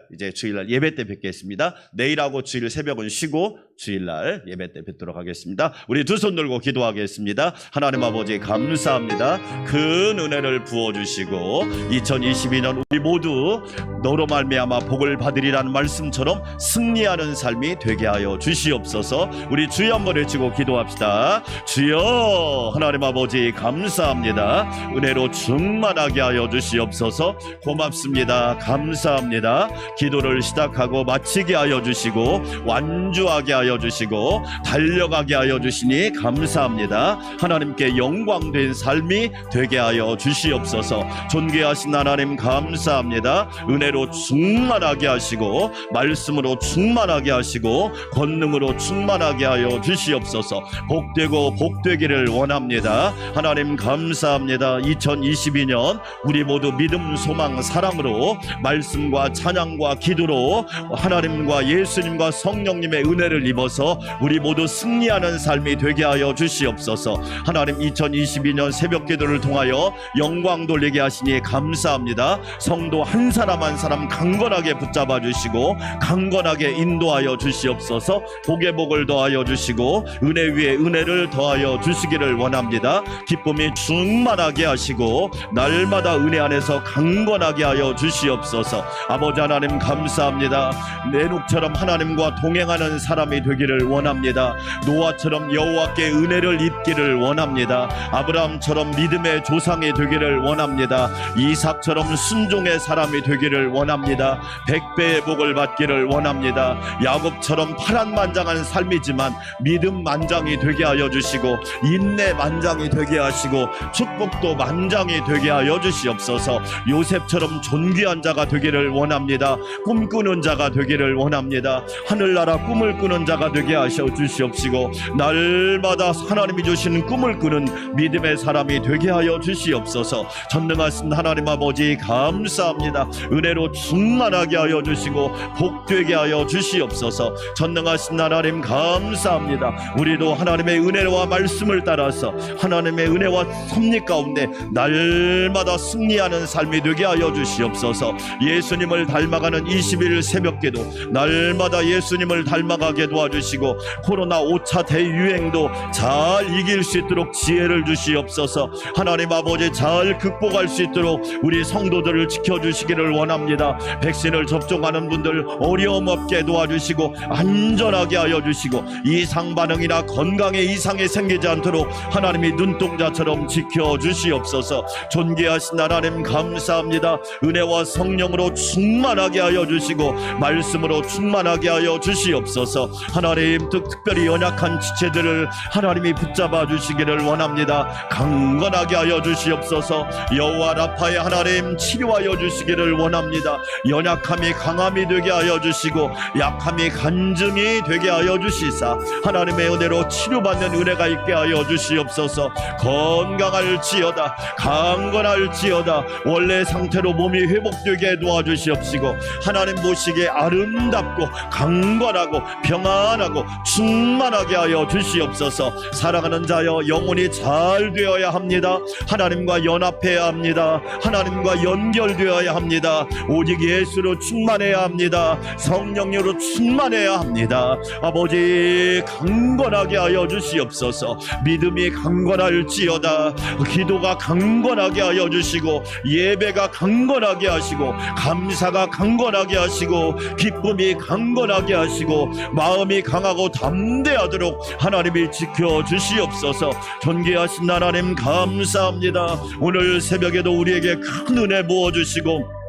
예배 때 뵙겠습니다. 내일하고 주일 새벽은 쉬고 주일날 예배 때 뵙도록 하겠습니다. 우리 두 손 들고 기도하겠습니다. 하나님 아버지 감사합니다. 큰 은혜를 부어주시고 2022년 우리 모두 너로 말미암아 복을 받으리라는 말씀처럼 승리하는 삶이 되게 하여 주시옵소서. 우리 주여 한번 외치고 기도합시다. 주여 하나님 아버지 감사합니다. 은혜로 충만하게 하여 주시옵소서. 고맙습니다. 감사합니다. 기도를 시작하고 마치게 하여 주시고 완주하게 하여 주시고 달려가게 하여 주시니 감사합니다. 하나님께 영광된 삶이 되게 하여 주시옵소서. 존귀하신 하나님 감사합니다. 은혜로 충만하게 하시고 말씀으로 충만하게 하시고 권능으로 충만하게 하여 주시옵소서. 복되고 복되기를 원합니다. 하나님 감사합니다. 2022년 우리 모두 믿음, 소망, 사랑으로 말씀과 찬양과 기도로 하나님과 예수님과 성령님의 은혜를 입어서 우리 모두 승리하는 삶이 되게 하여 주시옵소서. 하나님 2022년 새벽 기도를 통하여 영광 돌리게 하시니 감사합니다. 성도 한 사람 한 사람 강건하게 붙잡아 주시고 강건하게 인도하여 주시옵소서. 복의 복을 더하여 주시고 은혜 위에 은혜를 더하여 주시기를 원합니다. 기쁨이 충만하게 하시고 날마다 은혜 안에 안에서 강건하게 하여 주시옵소서. 아버지 하나님 감사합니다. 내룩처럼 하나님과 동행하는 사람이 되기를 원합니다. 노아처럼 여호와께 은혜를 입기를 원합니다. 아브라함처럼 믿음의 조상이 되기를 원합니다. 이삭처럼 순종의 사람이 되기를 원합니다. 100배의 복을 받기를 원합니다. 야곱처럼 파란만장한 삶이지만 믿음 만장이 되게 하여 주시고 인내 만장이 되게 하시고 축복도 만장이 되게 하여 주시옵소서. 요셉처럼 존귀한 자가 되기를 원합니다. 꿈꾸는 자가 되기를 원합니다. 하늘나라 꿈을 꾸는 자가 되게 하셔 주시옵시고 날마다 하나님이 주시는 꿈을 꾸는 믿음의 사람이 되게 하여 주시옵소서. 전능하신 하나님 아버지 감사합니다. 은혜로 충만하게 하여 주시고 복되게 하여 주시옵소서. 전능하신 하나님 감사합니다. 우리도 하나님의 은혜와 말씀을 따라서 하나님의 은혜와 섭리 가운데 날마다 승리하는 삶이 되게 하여 주시옵소서. 예수님을 닮아가는 21일 새벽기도 날마다 예수님을 닮아가게 도와주시고 코로나 5차 대유행도 잘 이길 수 있도록 지혜를 주시옵소서. 하나님 아버지 잘 극복할 수 있도록 우리 성도들을 지켜주시기를 원합니다. 백신을 접종하는 분들 어려움 없게 도와주시고 안전하게 하여 주시고 이상 반응이나 건강에 이상이 생기지 않도록 하나님이 눈동자처럼 지켜주시옵소서. 존귀하신 하나님 감사합니다. 은혜와 성령으로 충만하게 하여 주시고 말씀으로 충만하게 하여 주시옵소서. 하나님 특별히 연약한 지체들을 하나님이 붙잡아 주시기를 원합니다. 강건하게 하여 주시옵소서. 여호와 라파의 하나님 치료하여 주시기를 원합니다. 연약함이 강함이 되게 하여 주시고 약함이 간증이 되게 하여 주시사 하나님의 은혜로 치료받는 은혜가 있게 하여 주시옵소서. 건강할지어다 강건할지어다 원래 상태로 몸이 회복되게 도와주시옵시고 하나님 보시기에 아름답고 강건하고 평안하고 충만하게 하여 주시옵소서. 사랑하는 자여 영혼이 잘 되어야 합니다. 하나님과 연합해야 합니다. 하나님과 연결되어야 합니다. 오직 예수로 충만해야 합니다. 성령으로 충만해야 합니다. 아버지 강건하게 하여 주시옵소서. 믿음이 강건할지어다 기도가 강건하게 하여 주시고 예배가 강건하게 하시고 감사가 강건하게 하시고 기쁨이 강건하게 하시고 마음이 강하고 담대하도록 하나님이 지켜주시옵소서. 존귀하신 하나님 감사합니다. 오늘 새벽에도 우리에게 큰 은혜 부어주시고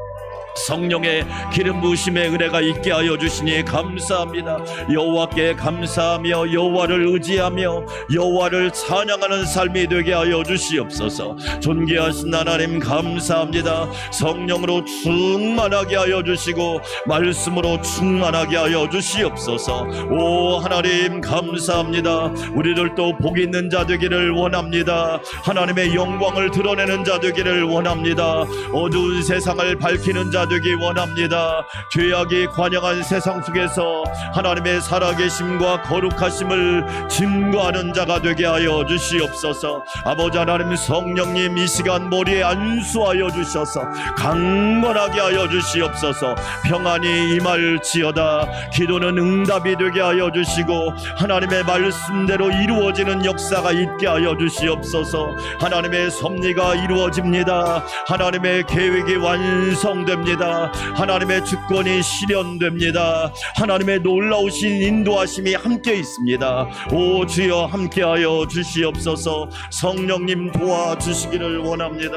성령의 기름 부으심의 은혜가 있게 하여 주시니 감사합니다. 여호와께 감사하며 여호와를 의지하며 여호와를 찬양하는 삶이 되게 하여 주시옵소서. 존귀하신 하나님 감사합니다. 성령으로 충만하게 하여 주시고 말씀으로 충만하게 하여 주시옵소서. 오 하나님 감사합니다. 우리들도 복 있는 자 되기를 원합니다. 하나님의 영광을 드러내는 자 되기를 원합니다. 어두운 세상을 밝히는 자 되기 원합니다. 죄악이 관영한 세상 속에서 하나님의 살아계심과 거룩하심을 증거하는 자가 되게 하여 주시옵소서. 아버지 하나님 성령님 이 시간 머리에 안수하여 주셔서 강건하게 하여 주시옵소서. 평안이 임할지어다. 기도는 응답이 되게 하여 주시고 하나님의 말씀대로 이루어지는 역사가 있게 하여 주시옵소서. 하나님의 섭리가 이루어집니다. 하나님의 계획이 완성됩니다. 하나님의 주권이 실현됩니다. 하나님의 놀라우신 인도하심이 함께 있습니다. 오 주여 함께하여 주시옵소서. 성령님 도와주시기를 원합니다.